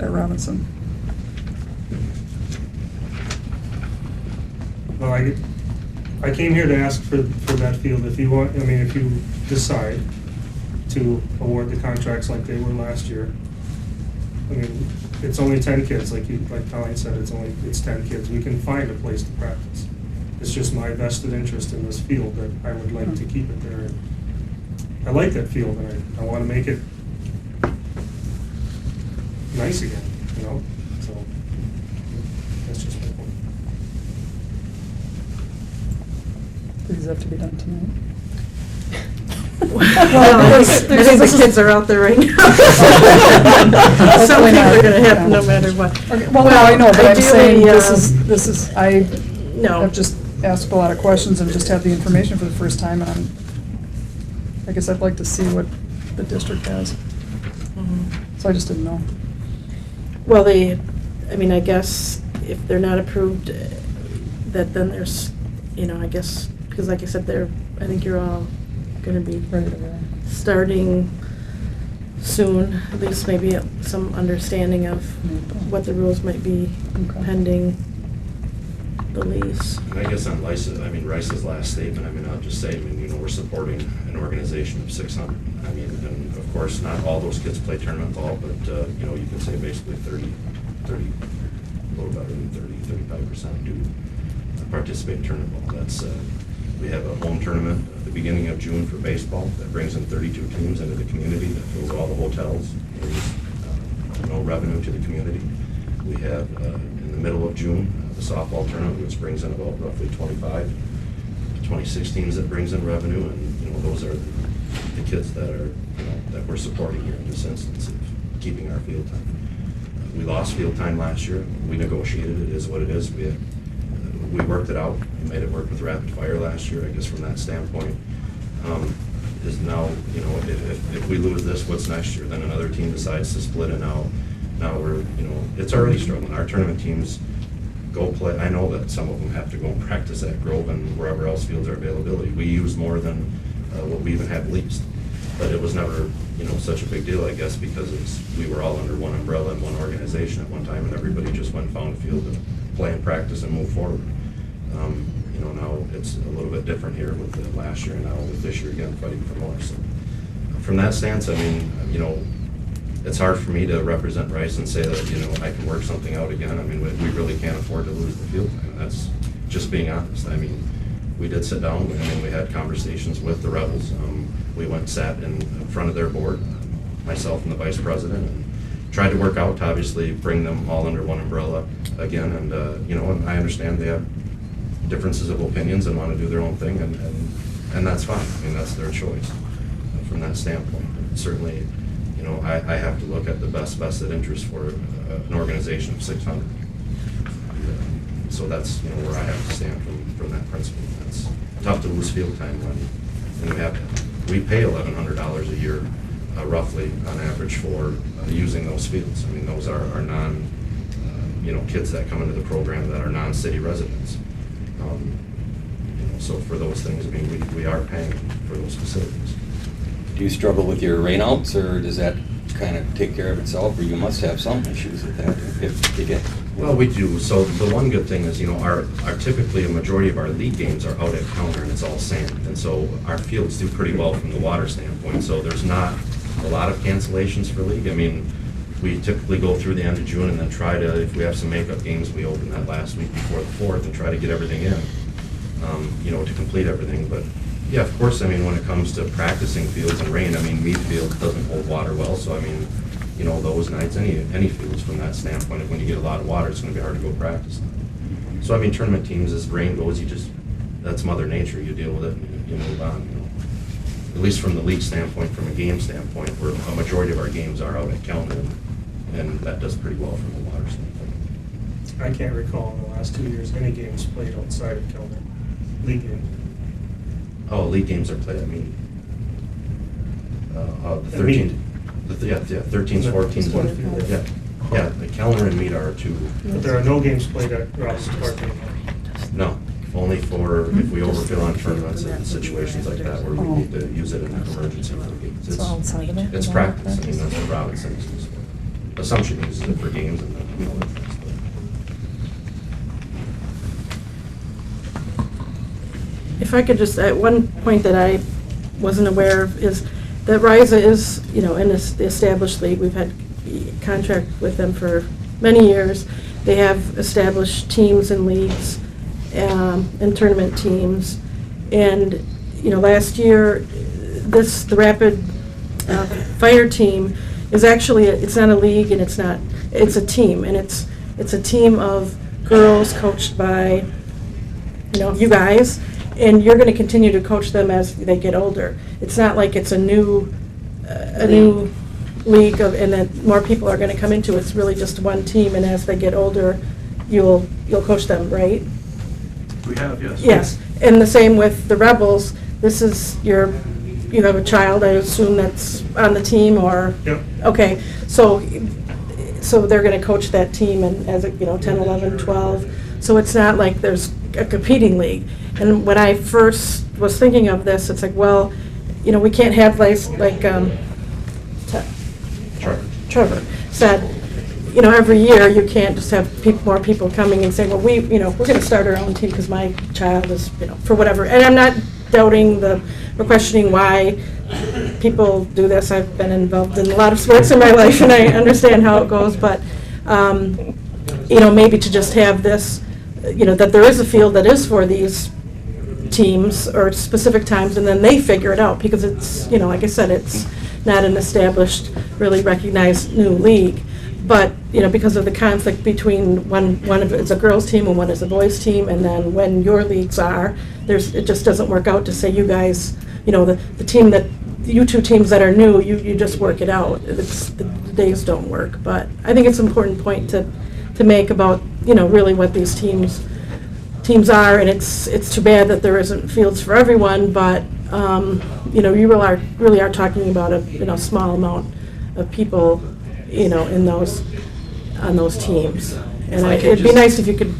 at Robinson. Well, I came here to ask for that field. If you want, I mean, if you decide to award the contracts like they were last year, I mean, it's only 10 kids, like Colleen said, it's 10 kids. We can find a place to practice. It's just my vested interest in this field that I would like to keep it there. And I like that field, and I want to make it nice again, you know? So, that's just my point. These have to be done tonight. Well, I think the kids are out there right now. Some Hopefully things not. are gonna happen no Yeah. matter what. Okay, well, no, I know, but I'm saying ideally, this is, I No. have just asked a lot of questions and just have the information for the first time, and I guess I'd like to see what the district has. So I just didn't know. Well, I mean, I guess if they're not approved, that then there's, I guess, because like I said, I think you're all gonna be Ready to go. starting soon, at least maybe some understanding of what the rules might be Okay. pending the lease. And I guess on Rice's last statement, I'll just say, we're supporting an organization of 600. And of course, not all those kids play tournament ball, but, you can say basically 30, a little better than 35% do participate in tournament ball. We have a home tournament at the beginning of June for baseball that brings in 32 teams into the community, that fills all the hotels. There's no revenue to the community. We have, in the middle of June, the softball tournament, which brings in about roughly 25 to 26 teams that brings in revenue, and, those are the kids that are, that we're supporting here in this instance of keeping our field time. We lost field time last year. We negotiated it, is what it is. We worked it out. We made it work with Rapid Fire last year, I guess, from that standpoint. Is now, if we lose this, what's next year? Then another team decides to split, and now we're, it's already struggling. Our tournament teams go play. I know that some of them have to go and practice at Grove and wherever else fields are availability. We use more than what we even have leased. But it was never, such a big deal, I guess, because we were all under one umbrella and one organization at one time, and everybody just went and found a field to play and practice and move forward. Now it's a little bit different here with the last year, and now with this year again fighting for more. So from that stance, it's hard for me to represent Rice and say that, I can work something out again. We really can't afford to lose the field time. That's just being honest. We did sit down, and we had conversations with the Rebels. We went and sat in front of their board, myself and the vice president, and tried to work out to obviously bring them all under one umbrella again. And, and I understand they have differences of opinions and want to do their own thing, and that's fine. That's their choice from that standpoint. Certainly, I have to look at the best vested interest for an organization of 600. So that's, where I have to stand from that principle. It's tough to lose field time when we pay $1,100 a year, roughly, on average, for using those fields. Those are our kids that come into the program that are non-city residents. So for those things, we are paying for those facilities. Do you struggle with your rainouts, or does that kind of take care of itself, or you must have some issues with that if you get? Well, we do. So the one good thing is, our typically a majority of our league games are out at counter, and it's all sand. And so our fields do pretty well from the water standpoint. So there's not a lot of cancellations for league. We typically go through the end of June and then try to, if we have some makeup games, we open that last week before the 4th and try to get everything in, to complete everything. But yeah, of course, when it comes to practicing fields and rain, Mead Field doesn't hold water well. So those nights, any fields from that standpoint, when you get a lot of water, it's going to be hard to go practice. So tournament teams, as rain goes, that's Mother Nature. You deal with it and you move on. At least from the league standpoint, from a game standpoint, where a majority of our games are out at Kellner, and that does pretty well from the water standpoint. I can't recall in the last 2 years any games played outside of Kellner, league games. Oh, league games are played at Mead. The 13th. Yeah, 13s, 14s. Yeah, the Kellner and Mead are two. But there are no games played at Robinson Park anymore. No, only for if we overfill on tournaments and situations like that where we need to use it in an emergency for games. It's practice. That's what Robinson uses it for. Assumption uses it for games and other things. If I could just, at one point that I wasn't aware of is that RISA is, in the established league. We've had contract with them for many years. They have established teams and leagues and tournament teams. And, last year, the Rapid Fire team is actually, it's not a league and it's a team. And it's a team of girls coached by, you guys. And you're going to continue to coach them as they get older. It's not like it's a new league and then more people are going to come into it. It's really just one team, and as they get older, you'll coach them, right? We have, yes. Yes, and the same with the Rebels. This is you have a child, I assume, that's on the team, or? Yep. Okay, so they're going to coach that team and as 10, 11, 12. So it's not like there's a competing league. And when I first was thinking of this, it's like, well, we can't have Trevor said, you know, every year you can't just have more people coming and saying, well, we're going to start our own team because my child is, for whatever. And I'm not doubting or questioning why people do this. I've been involved in a lot of sports in my life and I understand how it goes, but, maybe to just have this, that there is a field that is for these teams or specific times, and then they figure it out, because it's, like I said, it's not an established, really recognized new league. But, because of the conflict between one of it's a girls' team and one is a boys' team, and then when your leagues are, it just doesn't work out to say you guys, the team that, you two teams that are new, you just work it out. The days don't work. But I think it's an important point to make about, really what these teams are, and it's too bad that there isn't fields for everyone, but, you really are talking about a small amount of people, on those teams. And it'd be nice if you could,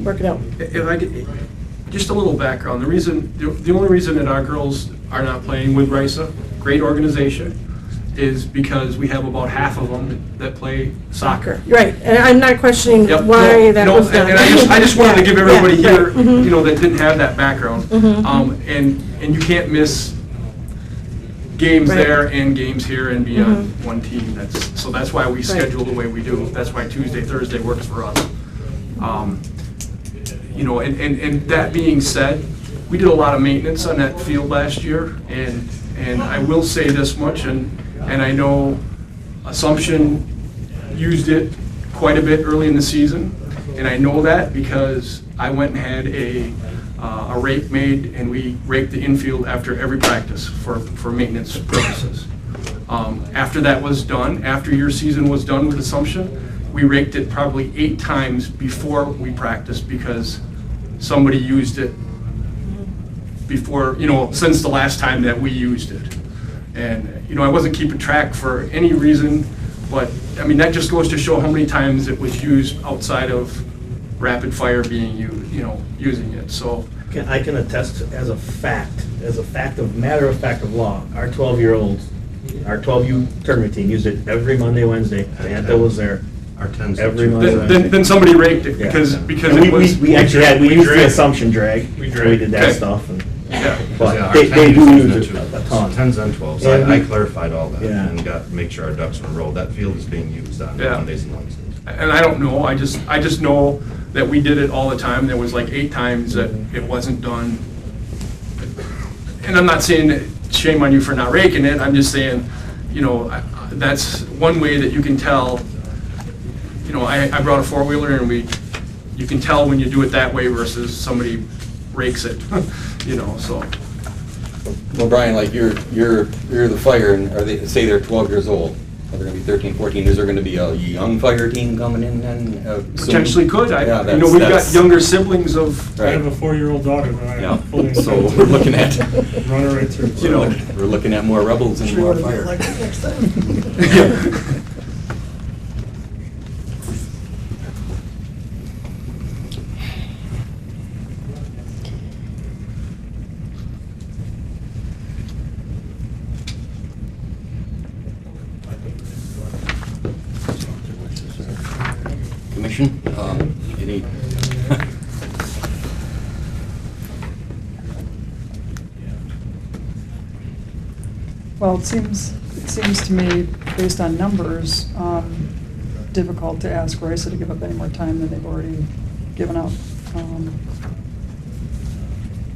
work it out. If I get, just a little background, the only reason that our girls are not playing with RISA, great organization, is because we have about half of them that play soccer. Right, and I'm not questioning Yep, why that was done. And I just wanted to give everybody Yeah, here, right, mhm. that didn't have that background. Mhm. And you can't miss games Right. there and games here and be on Mhm. one team. So that's why we schedule the way we do. That's why Tuesday, Thursday works for us. And that being said, we did a lot of maintenance on that field last year, and I will say this much, and I know Assumption used it quite a bit early in the season, and I know that because I went and had a rake made, and we raked the infield after every practice for maintenance purposes. After that was done, after your season was done with Assumption, we raked it probably 8 times before we practiced because somebody used it before, since the last time that we used it. And, I wasn't keeping track for any reason, but, that just goes to show how many times it was used outside of rapid fire being used, using it, so. I can attest as a matter of fact of law, our 12-year-olds, our 12U tournament team used it every Monday, Wednesday. Santa was there. Our 10s. Every Monday. Then somebody raked it Yeah. because And it was. we actually had, we used the dragged. Assumption drag. We so We did that Okay. stuff. And Yeah. Yeah, But our they 10 do used use it it too. a ton. 10s and 12s. And I we- clarified all that Yeah. and make sure our ducks were in a row. That field is being used on Yeah. Mondays and Wednesdays. And I don't know, I just know that we did it all the time. There was like 8 times that it wasn't done. And I'm not saying that shame on you for not raking it, I'm just saying, that's one way that you can tell. I brought a 4-wheeler and you can tell when you do it that way versus somebody rakes it, so. Well, Brian, like you're the fire, and say they're 12 years old, they're gonna be 13, 14, is there gonna be a young fire team coming in then? soon? Potentially could, Yeah, we've got that's- younger siblings of, I have a 4-year-old daughter that I Yeah, fully so intend we're looking at, to run her right through. we're looking at more rebels and more fire. Commission, any? Well, it seems to me, based on numbers, difficult to ask RISA to give up any more time than they've already given up.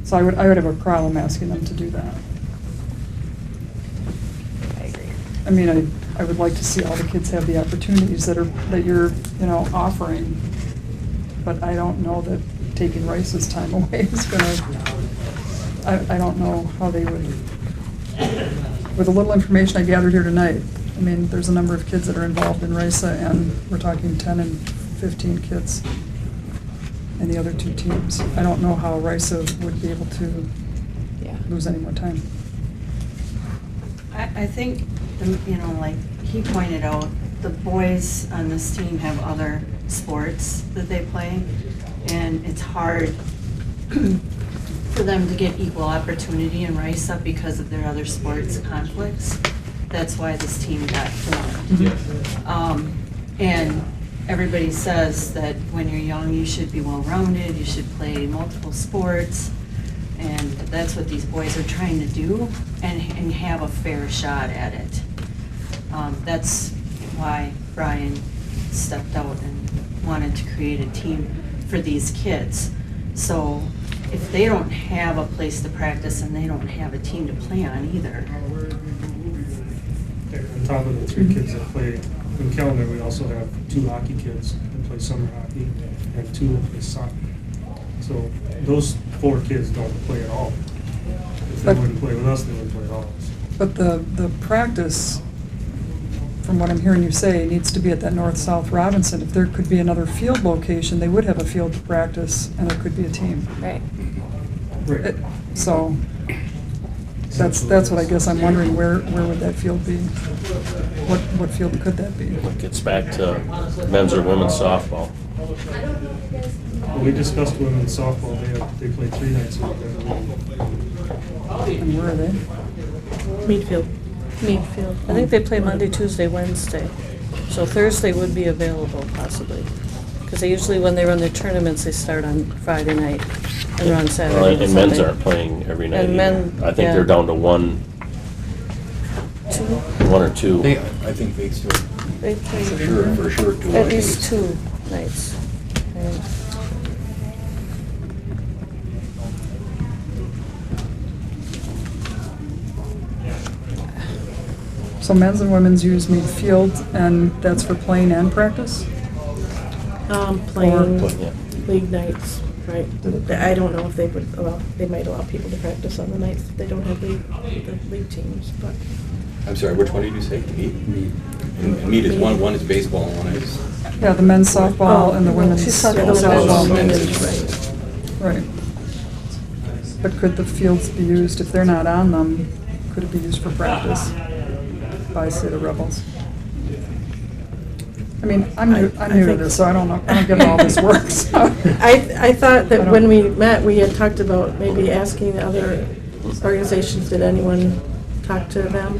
So I would have a problem asking them to do that. I agree. I mean, I would like to see all the kids have the opportunities that you're, offering. But I don't know that taking Rice's time away is gonna, I don't know how they would, with the little information I gathered here tonight, I mean, there's a number of kids that are involved in RISA, and we're talking 10 and 15 kids in the other 2 teams. I don't know how RISA would be able to Yeah. lose any more time. I think, like he pointed out, the boys on this team have other sports that they play, and it's hard for them to get equal opportunity in RISA because of their other sports conflicts. That's why this team got formed. And everybody says that when you're young, you should be well-rounded, you should play multiple sports, and that's what these boys are trying to do, and have a fair shot at it. That's why Brian stepped out and wanted to create a team for these kids. So if they don't have a place to practice and they don't have a team to play on either. On top of the 3 kids that play in Kellner, we also have 2 hockey kids that play summer hockey and 2 that play soccer. So those 4 kids don't play at all. If they But- wouldn't play with us, they wouldn't play at all. But the practice, from what I'm hearing you say, needs to be at that North-South Robinson. If there could be another field location, they would have a field to practice, and there could be a team. Right. Right. So, that's what I guess I'm wondering, where would that field be? What field could that be? Gets back to men's or women's softball. When we discussed women's softball, they play 3 nights a week. And where are they? Meadfield. Meadfield. I think they play Monday, Tuesday, Wednesday. So Thursday would be available possibly. Because they usually, when they run their tournaments, they start on Friday night and run Saturday Well, and and men's Sunday. aren't playing every night And either. men, I think yeah. they're down to one or two. I think they still, They play for sure, 2. at least 2 nights. And So men's and women's use Mead Field, and that's for playing and practice? Playing Yeah. league nights, right. I don't know if they would allow, they might allow people to practice on the nights if they don't have the league teams, but. I'm sorry, which one did you say? Mead? And mead is one is baseball and one is. Yeah, the men's softball and the women's She's talking about softball. men's, Right. But could the fields be used, if they're not on them, could it be used for practice by, say, the Rebels? I mean, I'm new I to think- this, so I don't know, I don't get how all this works. I thought I that don't- when we met, we had talked about maybe asking the other organizations, did anyone talk to them?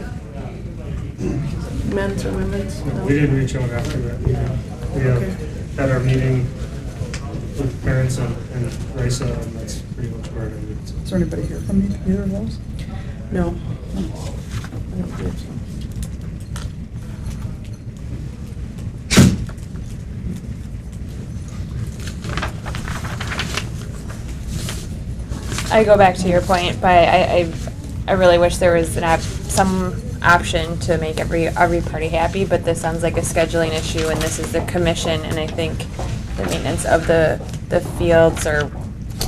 Men's or women's? No? We did reach out after that meeting. We Okay. had our meeting with parents and RISA, and that's pretty much where it ended. Is there anybody here from either of those? No. I don't believe so. I go back to your point, but I really wish there was some option to make every party happy, but this sounds like a scheduling issue, and this is the commission, and I think the maintenance of the fields or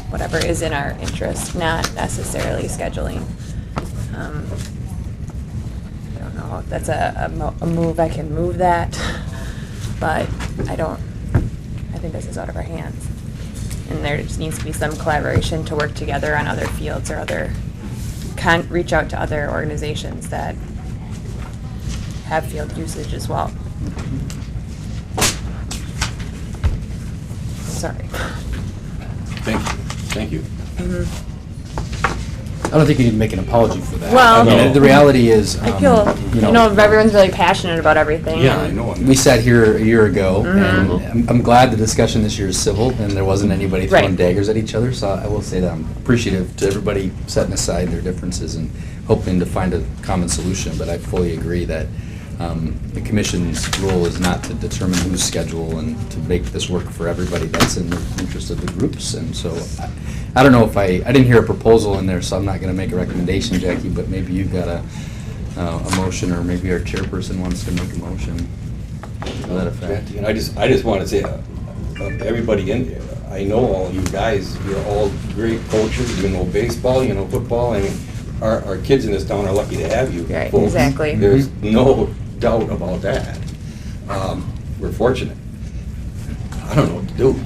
whatever is in our interest, not necessarily scheduling. I don't know if that's a move, I can move that, but I think this is out of our hands. And there just needs to be some collaboration to work together on other fields or reach out to other organizations that have field usage as well. Sorry. Thank you. I don't think you need to make an apology for that. Well- I mean, the reality is, I feel, everyone's really passionate about everything. Yeah, I know. we sat here a year ago, Mhm. and I'm glad the discussion this year is civil, and there wasn't anybody throwing Right. daggers at each other, so I will say that I'm appreciative to everybody setting aside their differences and hoping to find a common solution, but I fully agree that the commission's role is not to determine whose schedule and to make this work for everybody. That's in the interest of the groups, and so I don't know if I didn't hear a proposal in there, so I'm not going to make a recommendation, Jackie, but maybe you've got a motion, or maybe our chairperson wants to make a motion to that effect. And I just want to say, everybody in here, I know all you guys, you're all great coaches, you know baseball, you know football, I mean, our kids in this town are lucky to have you Right, folks. exactly. There's no doubt about that. We're fortunate. I don't know what to do.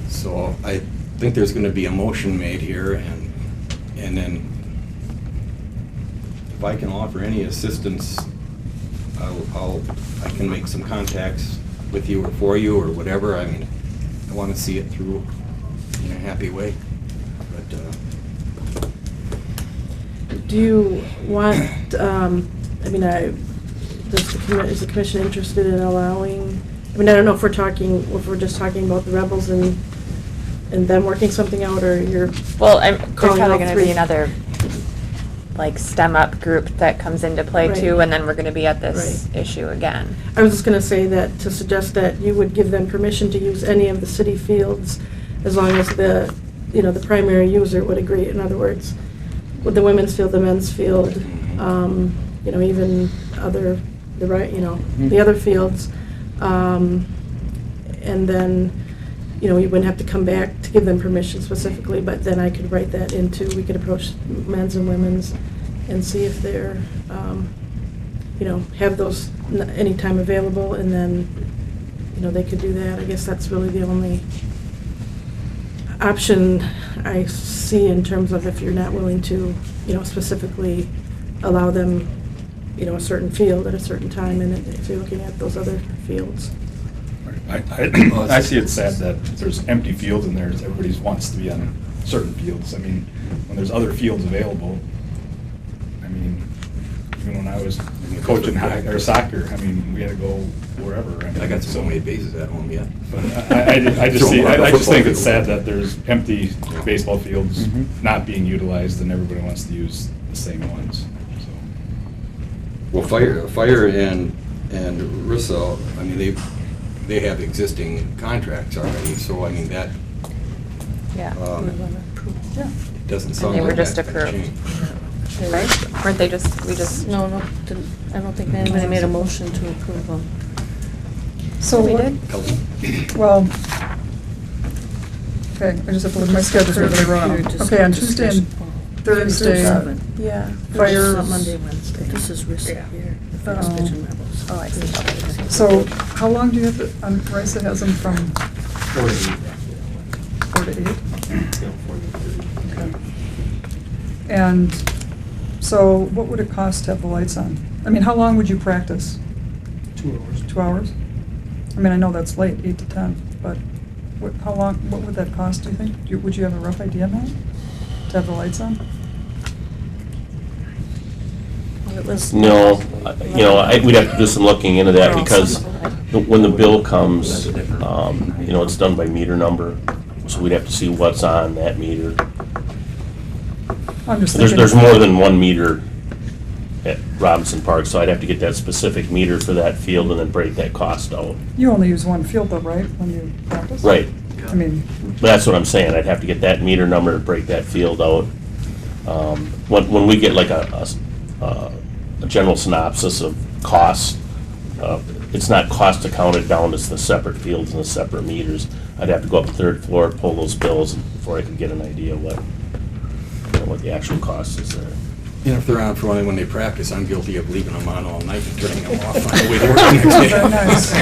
So I think there's going to be a motion made here, and then if I can offer any assistance, I can make some contacts with you or for you or whatever. I mean, I want to see it through in a happy way. But do you want, I mean, is the commission interested in allowing, I mean, I don't know if we're just talking about the Rebels and them working something out, or you're Well, there's calling probably all gonna three? be another, like, STEM up group that comes into play Right. too, and then we're gonna be at this Right. issue again. I was just gonna say that, to suggest that you would give them permission to use any of the city fields as long as the, the primary user would agree. In other words, with the women's field, the men's field, even the other fields. And then, we wouldn't have to come back to give them permission specifically, but then I could write that into, we could approach men's and women's and see if they're, have those anytime available, and then, they could do that. I guess that's really the only option I see in terms of if you're not willing to, specifically allow them, a certain field at a certain time, and if you're looking at those other fields. I see it sad that there's empty fields and everybody wants to be on certain fields. I mean, when there's other fields available, I mean, even when I was coaching soccer, I mean, we had to go wherever. I got some homemade bases at home yet. But I just think it's sad that there's empty baseball fields not being utilized and everybody wants to use the same ones. Well, Fire and Russo, I mean, they have existing contracts already, so I mean, that Yeah. doesn't And sound they like were just that's gonna approved. change. Right? Weren't they just? No, I don't think anybody made a motion to approve them. So We what- did? Well, okay, I just have to look at my schedule here, they wrong. Okay, on Tuesday and Thursday, Yeah. Fire. Monday, Wednesday. This is Rissa here, the Fast Oh. Pigeon Rebels. Oh, I see. So how long do you have to, Risa has them from 4 to 8. 4 to 8? Yeah, 4 to 8. Okay. And so what would it cost to have the lights on? I mean, how long would you practice? 2 hours. 2 hours? I mean, I know that's late, 8 to 10, but what would that cost, do you think? Would you have a rough idea now, to have the lights on? It was. No, we'd have to do some looking into that, because when the bill comes, it's done by meter number, so we'd have to see what's on that meter. I'm just thinking. There's more than one meter at Robinson Park, so I'd have to get that specific meter for that field and then break that cost out. You only use one field though, right, when you practice? Right. I mean, But that's what I'm saying, I'd have to get that meter number and break that field out. When we get like a general synopsis of costs, it's not cost accounted down, it's the separate fields and the separate meters. I'd have to go up to third floor, pull those bills before I could get an idea what the actual cost is there. If they're on for only when they practice, I'm guilty of leaving them on all night and turning them off on the way to work the next day. Very nice.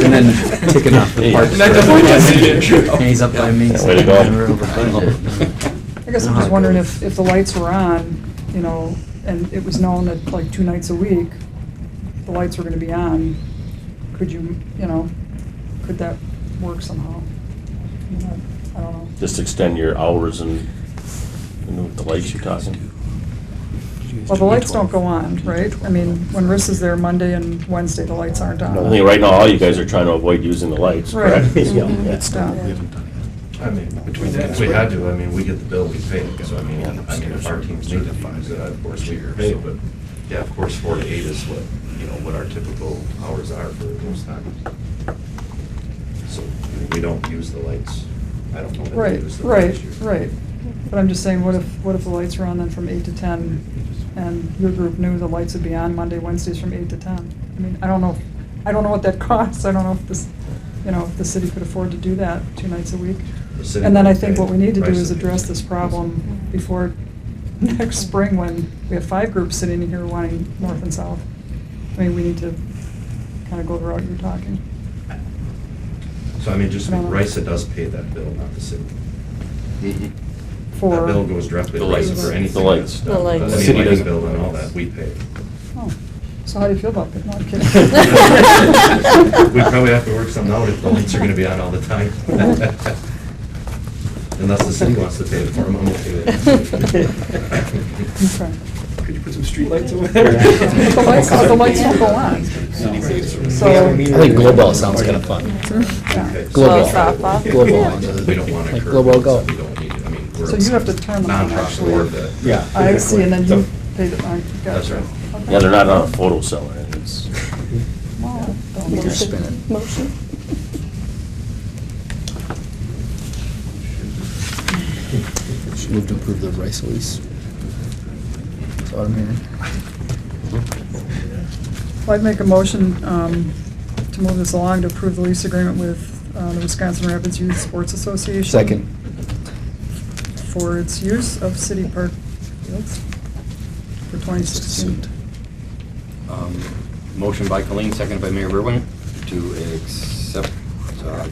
And then taking off the park. That doesn't mean He's up by me. Way to go. We're over budget. I guess I'm just wondering if the lights were on, and it was known that like 2 nights a week, the lights were gonna be on, could you, could that work somehow? I don't know. Just extend your hours and, the lights you're talking. Well, the lights don't go on, right? I mean, when Riss is there Monday and Wednesday, the lights aren't on. I think right now, all you guys are trying to avoid using the lights, Right. correct? Yeah. Yeah. I mean, if we had to, we get the bill, we pay it, so if our teams need to use it, of course, we pay, but, yeah, of course, 4 to 8 is what our typical hours are for most times. So, we don't use the lights, I don't know that we Right, use the lights. right. But I'm just saying, what if the lights are on then from 8 to 10, and your group knew the lights would be on Monday, Wednesdays from 8 to 10? I mean, I don't know what that costs, I don't know if this, if the city could afford to do that 2 nights a week. The city And then I would think pay what we need to do price is of the- address this problem before next spring, when we have 5 groups sitting in here wanting north and south. I mean, we need to kind of go the route you're talking. So, just, I don't know. RISA does pay that bill, not the city. For. That bill goes directly to The lights. RISA for anything The lights. that's done. The lights. I The mean, city lighting doesn't bill pay and all those. that, we pay. Oh, so how do you feel about it? No, I'm kidding. We probably have to work something out if the lights are gonna be on all the time. Unless the city wants to pay it for them, I'm okay with it. Okay. Could you put some streetlights over there? The lights don't go on. So, I think Global sounds kind of fun. yeah. Global. softball. Global. We don't want to Like incur Global costs Go. that we don't need. I mean, we're So you have to turn them on, nonprofit actually. board that- Yeah. I see, and then you pay the, That's right. Yeah, they're not on a photo cell or anything. It's- Well, You're spinning. Motion? Should move to approve the rice lease. That's what I'm hearing. Well, I'd make a motion to move this along to approve the lease agreement with the Wisconsin Rapids Youth Sports Association. Second. For its use of city park fields for 2016. Motion by Colleen, seconded by Mayor Verwin, to accept,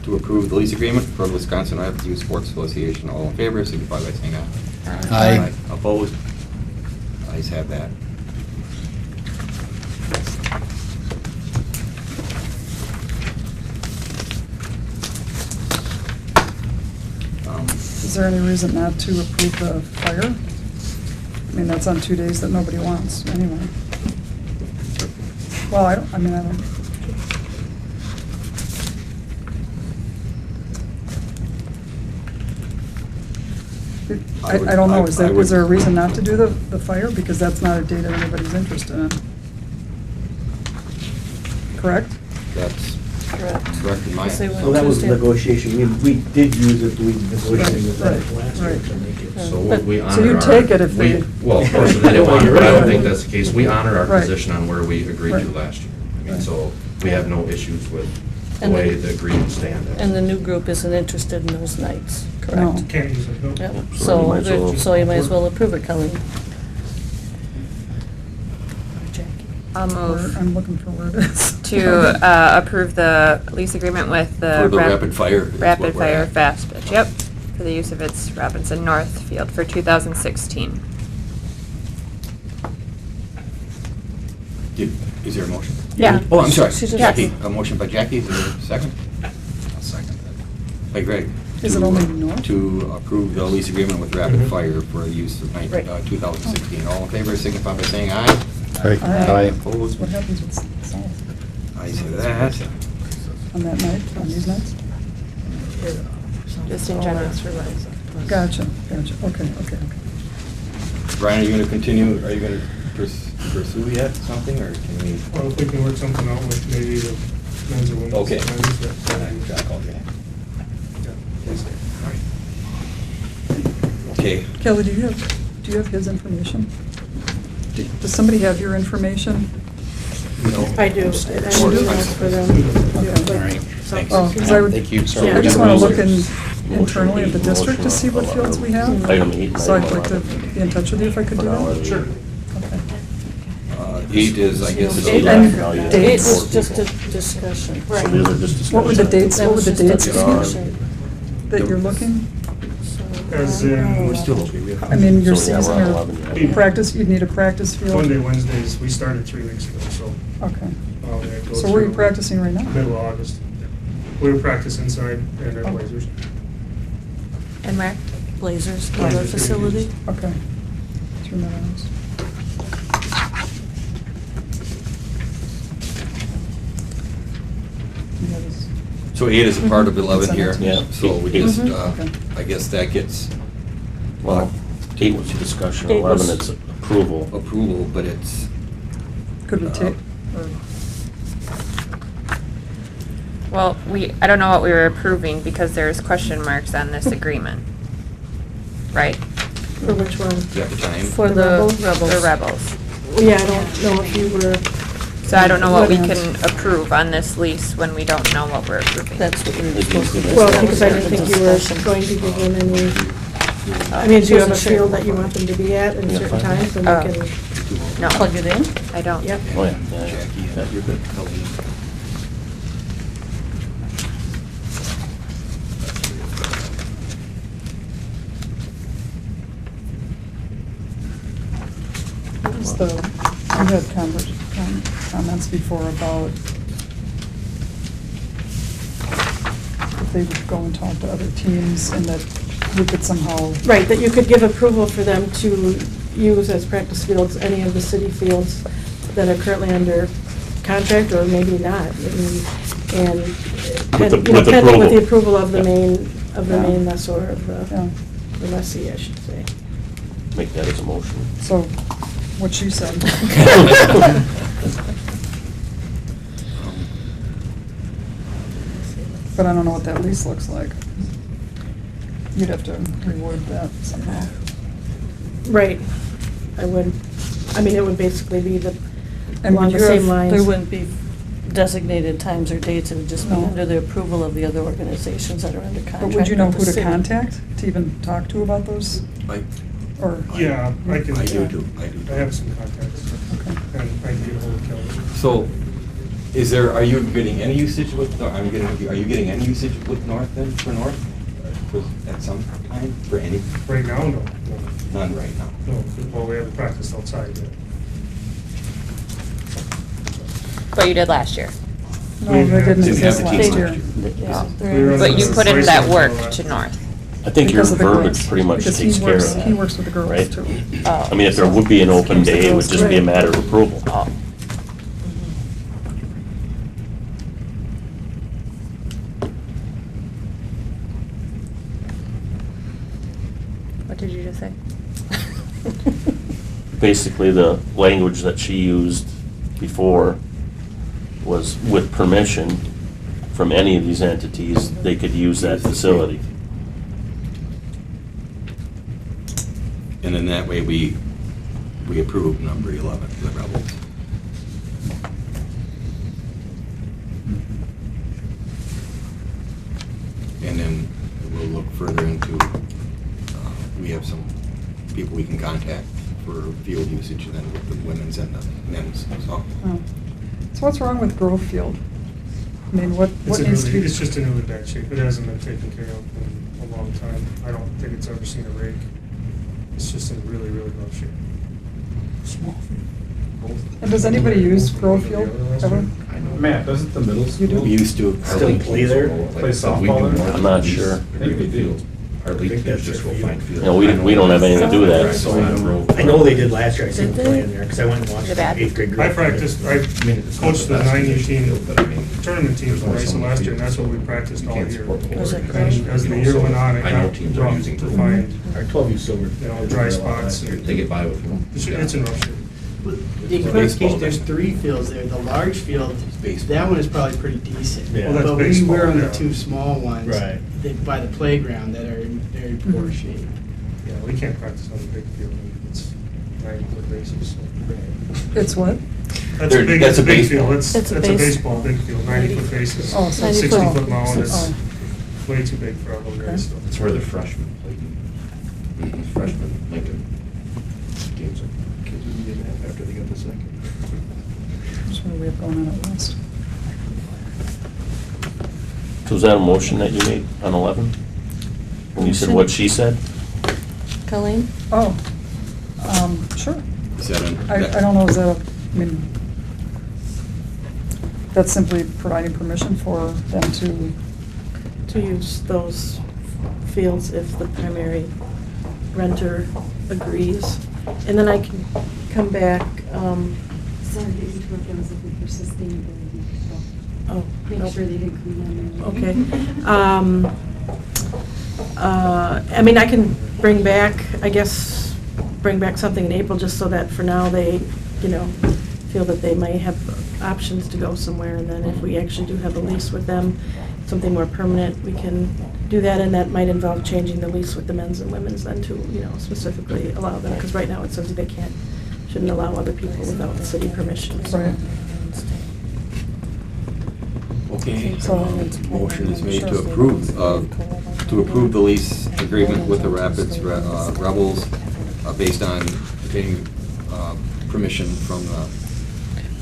to approve the lease agreement for the Wisconsin Rapids Youth Sports Association. All in favor, signify by saying aye. Aye. Opposed? Ayes have that. Is there any reason not to approve the fire? I mean, that's on 2 days that nobody wants, anyway. Well, I don't. I don't know, is there a reason not to do the fire? Because that's not a date that anybody's interested in. Correct? That's Correct. correct in my. Because they went So that was Tuesday. negotiation, we did use it, we negotiated with them Right, last year right. to make it. So But- we honor So you our- take it if we- they- Well, of course, if they didn't want it, but I don't think that's the case. We honor our Right. position on where we agreed to Right. last year. I mean, Right. so we have no issues with the And way the- the agreements stand. And the new group isn't interested in those nights, No. correct? Can't use it, no. Yep, So you so, might as well- so you might as well approve it, Colleen. I'll move I'm looking for where it is. to approve the lease agreement with the. For the Rapid Fire is what Rapid we're Fire at. Fast Pitch, yep, for the use of its Robinson North Field for 2016. Is there a motion? Yeah. Oh, I'm sorry. She just- Jackie, a motion by Jackie, is there a second? I'll second that. By Greg. Is it to- only north? To approve the lease agreement with Rapid Mhm. Fire for the use of Right. 2016. All in favor, signify by saying aye. Aye. Opposed? What happens with south Ayes have that. on that night, on these nights? Just in general. Gotcha, okay. Brian, are you going to continue, are you going to pursue yet something, or can we? Well, if we can work something out with maybe the men's or women's. Okay. times, that- Jack, okay. Okay. Kelly, do you have his information? Does somebody have your information? I do. I You should do? ask for them. Okay. All right, thanks. Oh, 'cause I would, Thank you. I just want to look internally at the district to see what Motion fields we have. Item 8. So I'd like to be in touch with you if I could do that. Sure. Okay. 8 is, I guess, Eight And It dates. was just a discussion. So these are just What were the dates, That what were was the just a dates discussion. that you're looking? As in, We're still okay. We have- I mean, your So, yeah, we're season on or 11, yeah. practice, you'd need a practice field? Monday, Wednesdays, we started 3 weeks ago, so. Okay. it goes So where are you through practicing right now? Middle of August. We were practicing inside and at Oh. Blazers. And where? Blazers, Blazers, other facility. Okay. 3 minutes. Yeah, this- So 8 is a part of 11 here. Yeah. So we just, Okay. I guess that gets Well, 8 was discussion, Eight 11 was- it's approval. approval, but it's, Could we take, or, Well, I don't know what we were approving because there's question marks on this agreement. Right? For which one? is that the time? For The the Rebels? Rebels. The Rebels. Yeah, I don't know if you were, So I don't know what we What can else? approve on this lease when we don't know what we're approving. That's what we were supposed to do. well, because I didn't think you were going to give them any, I mean, do you have a field that you want them to be at in certain times, and Oh. we can, No. Plug it in? I don't. yep. Oh, yeah, yeah, yeah. Jackie, Yeah, you're good. Colleen. what is the, we had comments before about if they would go and talk to other teams and that we could somehow, Right, that you could give approval for them to use as practice fields any of the city fields that are currently under contract, or maybe not. I mean, and, With you know, pending with the approval. approval of the main, Yeah. lessor, of Yeah. the lessee, I should say. Make that as a motion. So, what she said. But I don't know what that lease looks like. You'd have to reword that somehow. Right, I would, I mean, it would basically be And along would the you same have- lines. There wouldn't be designated times or dates, it would just be No. under the approval of the other organizations that are under contract. But would you know with the who to city. contact to even talk to about those? Or? Yeah, I can. I do. I have some contacts. Okay. And I can get ahold of Kelly. So, are you getting any usage with, are you getting any usage with North then, for North? At some time, for any? Right now, no. None right now. No, well, we haven't practiced outside yet. But you did last year. No, they didn't Didn't have exist a last team year. last year. Yeah, We they're- were But you under put in the that price work of to North. I think your Because of the verbiage girls. pretty much Because takes care of that. He works with the girls right? too. Oh. I mean, if there would be an open day, it would just be a matter of approval. Oh. What did you just say? Basically, the language that she used before was with permission from any of these entities, they could use that facility. And in that way, we approve number 11, the Rebels. And then we'll look further into, we have some people we can contact for field usage then with the women's and the men's, so. Oh. So what's wrong with Grove Field? I mean, what needs to be? It's just in really bad shape. It hasn't been taken care of in a long time. I don't think it's ever seen a rake. It's just in really, really rough shape. Small field. And does anybody use Grove Field ever? Matt, doesn't the middle You do? school We used to. still play there, play softball there? I'm not sure. I think they do. Our league kids just go find field. You know, we don't have anything to do with that, so. I know they did last year, I seen them Did they? playing there, because I went and watched Is it the bad? 8th grade group. I practiced, I coached the 9-18 tournament teams in racing last year, and that's what we practiced all year. Was it And as the year went on, it I know got teams are rough using to Grove. find, Our 12U silver. you know, dry spots. and- They get by with them. It's in rough shape. In Clemens case, there's 3 fields there. The large field, baseball. that one is probably pretty decent. Yeah. Well, that's But we baseball, were on the yeah. 2 small ones. Right. By the playground that are in very poor shape. Yeah, we can't practice on the big field. It's 90-foot bases. It's what? That's a big, That's a big baseball. field. It's It's a a base- baseball, big field, 90-foot bases. Oh, so 90 60-foot mound. It's Oh. way too big for our little guys. so. It's where the freshmen played. Freshmen, Lincoln. Games are, kids would be in that after they got the second. That's what we have going on at West. So was that a motion that you made on 11? When you said what she said? Colleen? Oh, sure. Is that in? I don't know, is that, I mean, that's simply providing permission for them to, use those fields if the primary renter agrees. And then I can come back, Sorry to interrupt, I was looking for sustainability. oh, Make nope. sure they didn't come on. Okay. I mean, I can bring back something in April, just so that for now they, you know, feel that they may have options to go somewhere, and then if we actually do have a lease with them, something more permanent, we can do that, and that might involve changing the lease with the men's and women's then to, you know, specifically allow them, because right now it says they shouldn't allow other people without city permission. so. right. Okay, So- motion is made to approve the lease agreement with the Rapids Rebels based on getting permission from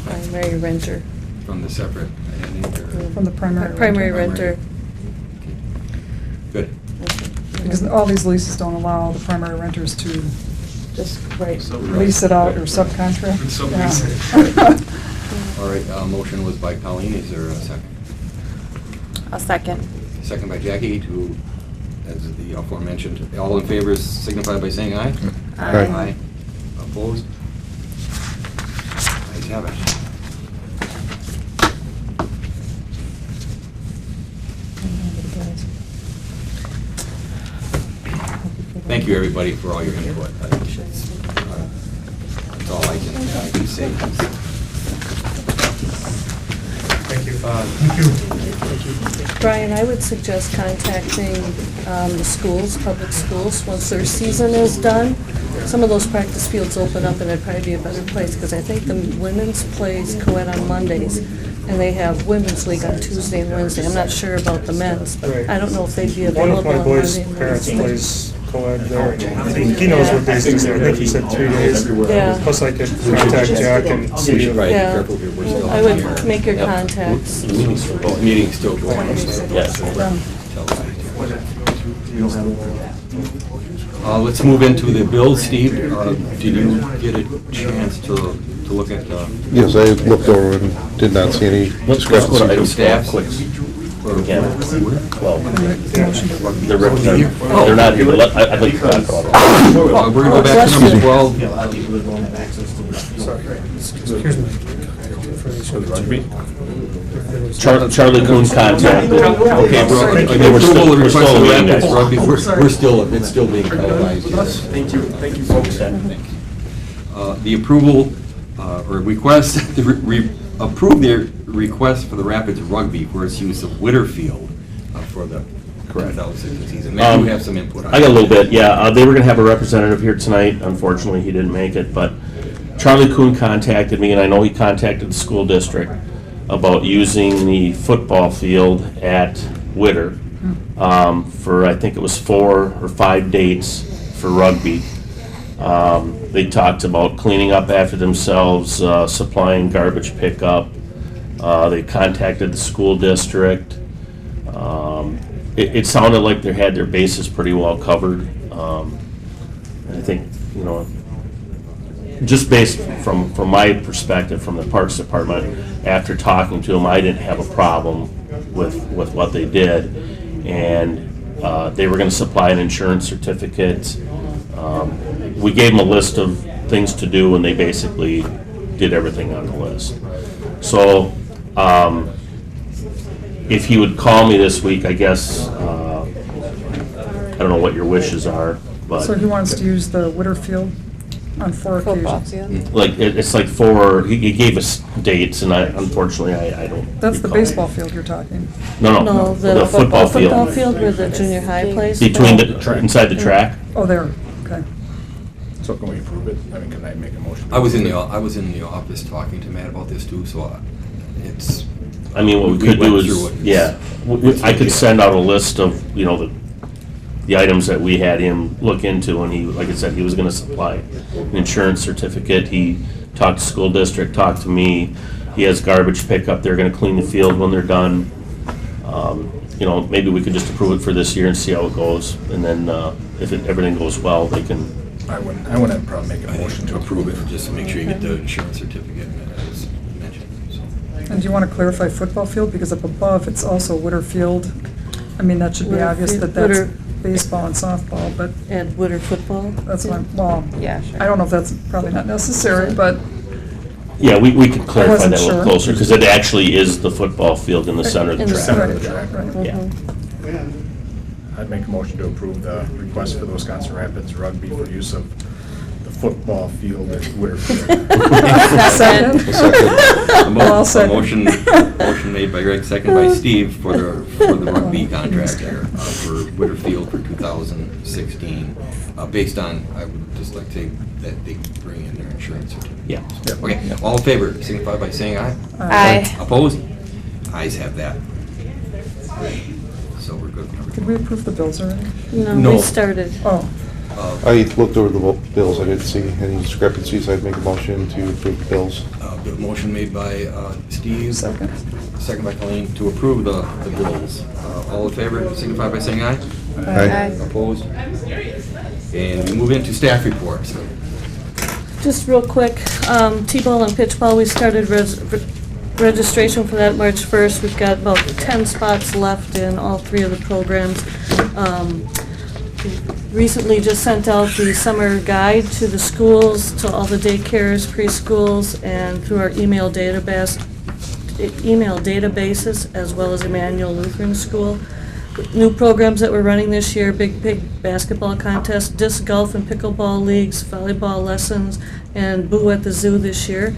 Primary renter. the separate entity, or- From the primary. Primary renter. renter. Good. Because all these leases don't allow the primary renters to Just, right. lease it out or subcontract. Sublease Yeah. All right, motion was by Colleen, is there a second? A second. Second by Jackie to, as the aforementioned, all in favor signify by saying aye. Aye. Aye. Opposed? Ayes have it. Thank you, everybody, for all your input. That's all I can say. Thank you. Brian, I would suggest contacting the schools, public schools, once their season is done. Some of those practice fields open up, and it'd probably be a better place, because I think the women's plays co-ed on Mondays, and they have women's league on Tuesday and Wednesday. I'm not sure about the men's, but I don't know if they'd be One available of my on boys' Monday and parents Wednesday. plays co-ed there. He knows what days he's there. I think he said 3 days. Yeah. Plus I could contact Jack and see if. Yeah, I would make your contacts. Meeting's still going. Yes. Let's move into the bills. Steve, did you get a chance to look at? Yes, I looked over and did not see any Let's go to item discrepancies. staff quick. Again, well, they're not here, but I'd like to talk about it. We're gonna go back to number 12. Yeah, a lot of people that don't have access to this. Here's my. Charlie Kuhn contact. Okay, Okay, we're we're still still requesting waiting, Rapids guys. Rugby. We're still, it's still being televised. Yes. Thank you folks. The approval, or request, approve the request for the Rapids Rugby for its use of Whitterfield for the 2016 season. Maybe you have some input on I got a little bit, yeah. They were gonna have a representative here tonight. Unfortunately, he didn't make it, but Charlie Kuhn contacted me, and I know he contacted the school district about using the football field at Whitter for, I think it was 4 or 5 dates for rugby. They talked about cleaning up after themselves, supplying garbage pickup. They contacted the school district. It sounded like they had their bases pretty well covered. And I think, you know, just based from my perspective, from the Parks Department, after talking to them, I didn't have a problem with what they did. And they were gonna supply an insurance certificate. We gave them a list of things to do, and they basically did everything on the list. So, if he would call me this week, I guess, I don't know what your wishes are, but. So he wants to use the Whitterfield on 4 occasions? Like, it's like he gave us dates, and unfortunately, I don't. That's the recall. baseball field you're talking. No, No, the football football field. field where the junior high plays. Between inside the track. Oh, there, okay. So can we approve it? I mean, can I make a motion? I was in the office talking to Matt about this too, so it's. I mean, what we could went do through is, it. yeah, I could send out a list of, you know, the items that we had him look into, and he, like I said, he was gonna supply an insurance certificate. He talked to school district, talked to me. He has garbage pickup. They're gonna clean the field when they're done. You know, maybe we could just approve it for this year and see how it goes, and then, if everything goes well, they can. I wouldn't have a problem making a motion to approve it, just to make sure you get the insurance certificate as mentioned, so. And do you want to clarify football field? Because up above, it's also Whitterfield. I mean, that should be obvious that that's Whitter- baseball and softball, but And Whitter football? that's my, well, Yeah, sure. I don't know if that's probably not necessary, but Yeah, we could clarify wasn't that a little sure. closer, because it actually is the football field in the center of the In the track. center of the track. Right. Yeah. I'd make a motion to approve the request for the Wisconsin Rapids Rugby for use of the football field at Whitterfield. Second. Well, I'll A second. motion made by Greg, second by Steve for the rugby contract here for Whitterfield for 2016. Based on, I would just like to say that they bring in their insurance certificate. Yeah. Okay, all in favor, signify by saying aye. Aye. Opposed? Ayes have that. So we're good. Did we approve the bills already? No, No. we started. Oh, I looked over the bills, I didn't see any discrepancies, I'd make a motion to approve the bills. The motion made by Steve. second. Second by Colleen to approve the bills. All in favor, signify by saying aye. Aye. Opposed? And we move into staff reports. Just real quick, T-ball and pitch-ball, we started registration for that March 1st. We've got about 10 spots left in all 3 of the programs. recently just sent out the summer guide to the schools, to all the daycares, preschools, and through our email databases, as well as Emmanuel Lutheran School. New programs that we're running this year: big pig basketball contest, disc golf and pickleball leagues, volleyball lessons, and Boo at the Zoo this year.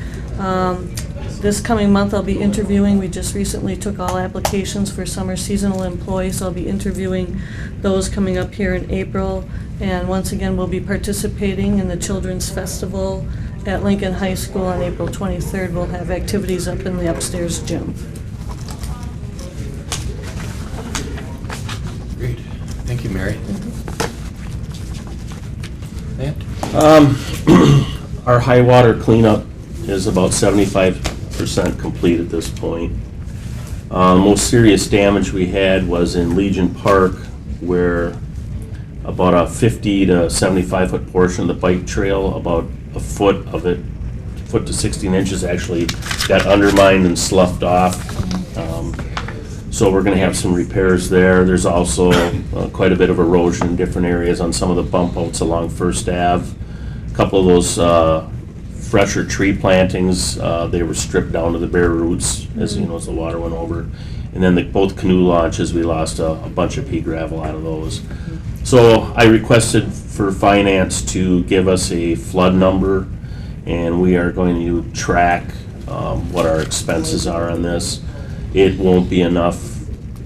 This coming month, I'll be interviewing. We just recently took all applications for summer seasonal employees, so I'll be interviewing those coming up here in April. And once again, we'll be participating in the Children's Festival at Lincoln High School on April 23rd. We'll have activities up in the upstairs gym. Great. Thank you, Mary. Matt? Our high water cleanup is about 75% complete at this point. Most serious damage we had was in Legion Park, where about a 50 to 75 foot portion of the bike trail, about a foot of it, foot to 16 inches actually, got undermined and sloughed off. So we're going to have some repairs there. There's also quite a bit of erosion in different areas on some of the bump outs along First Ave. A couple of those fresher tree plantings, they were stripped down to the bare roots as you know, as the water went over. And then both canoe launches, we lost a bunch of pea gravel out of those. So I requested for finance to give us a flood number, and we are going to track what our expenses are on this. It won't be enough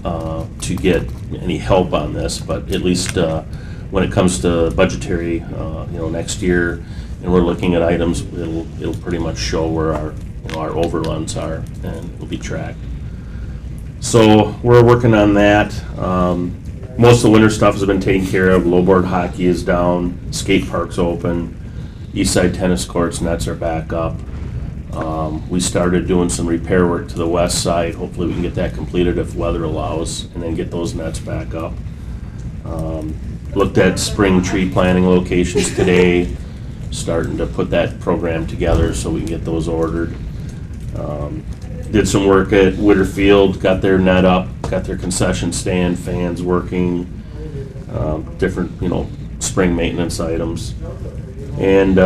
to get any help on this, but at least when it comes to budgetary, next year, and we're looking at items, it'll pretty much show where our overruns are, and it'll be tracked. So we're working on that. Most of the winter stuff has been taken care of. Lowboard hockey is down, skate park's open, east side tennis courts nets are back up. We started doing some repair work to the west side. Hopefully we can get that completed if weather allows, and then get those nets back up. Looked at spring tree planting locations today, starting to put that program together so we can get those ordered. Did some work at Whitterfield, got their net up, got their concession stand, fans working, different, spring maintenance items. And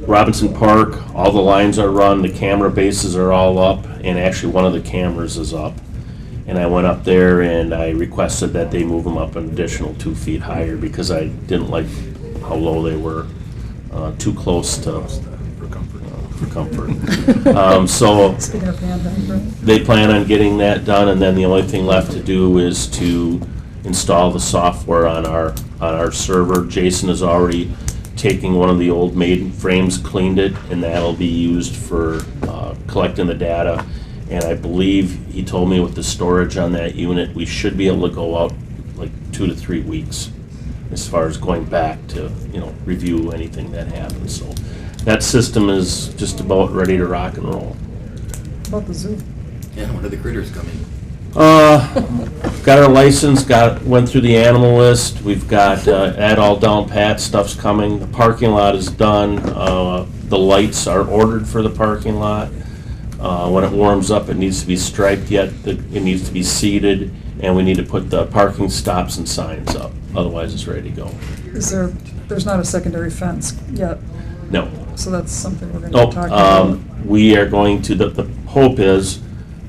Robinson Park, all the lines are run, the camera bases are all up, and actually one of the cameras is up. And I went up there and I requested that they move them up an additional 2 feet higher because I didn't like how low they were, too close to, for comfort. So Speaking of panhandling. they plan on getting that done, and then the only thing left to do is to install the software on our server. Jason is already taking one of the old maiden frames, cleaned it, and that'll be used for collecting the data. And I believe he told me with the storage on that unit, we should be able to go out like 2 to 3 weeks as far as going back to, review anything that happened. So that system is just about ready to rock and roll. About the zoo. Yeah, when are the critters coming? Got our license, went through the animal list. We've got add all down pat, stuff's coming. The parking lot is done. The lights are ordered for the parking lot. When it warms up, it needs to be striped yet. It needs to be seeded, and we need to put the parking stops and signs up. Otherwise, it's ready to go. There's not a secondary fence yet? No. So that's something we're going to be talking about. We are going to, the hope is,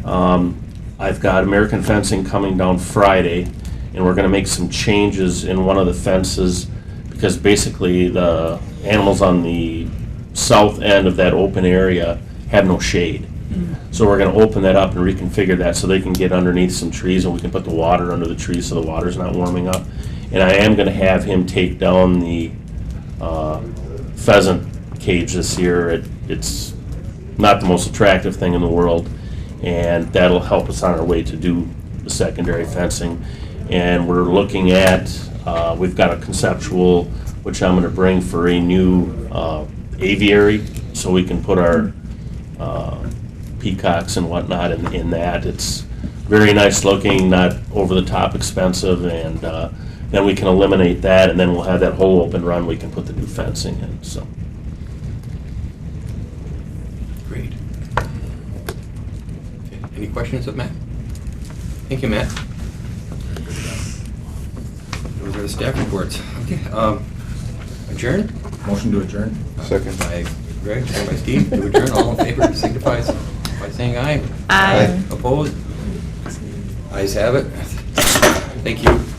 I've got American Fencing coming down Friday, and we're going to make some changes in one of the fences, because basically the animals on the south end of that open area have no shade. So we're going to open that up and reconfigure that so they can get underneath some trees, and we can put the water under the trees so the water's not warming up. And I am going to have him take down the pheasant cage this year. It's not the most attractive thing in the world, and that'll help us on our way to do the secondary fencing. And we're looking at, we've got a conceptual, which I'm going to bring for a new aviary, so we can put our peacocks and whatnot in that. It's very nice looking, not over the top expensive, and then we can eliminate that, and then we'll have that whole open run. We can put the new fencing in. So. Great. Okay. Any questions of Matt? Thank you, Matt. Those are the staff reports. Okay, adjourn? Motion to adjourn? Second. By Greg, second by Steve, to adjourn. All in favor, signify by saying aye. Aye. Opposed? Ayes have it. Thank you.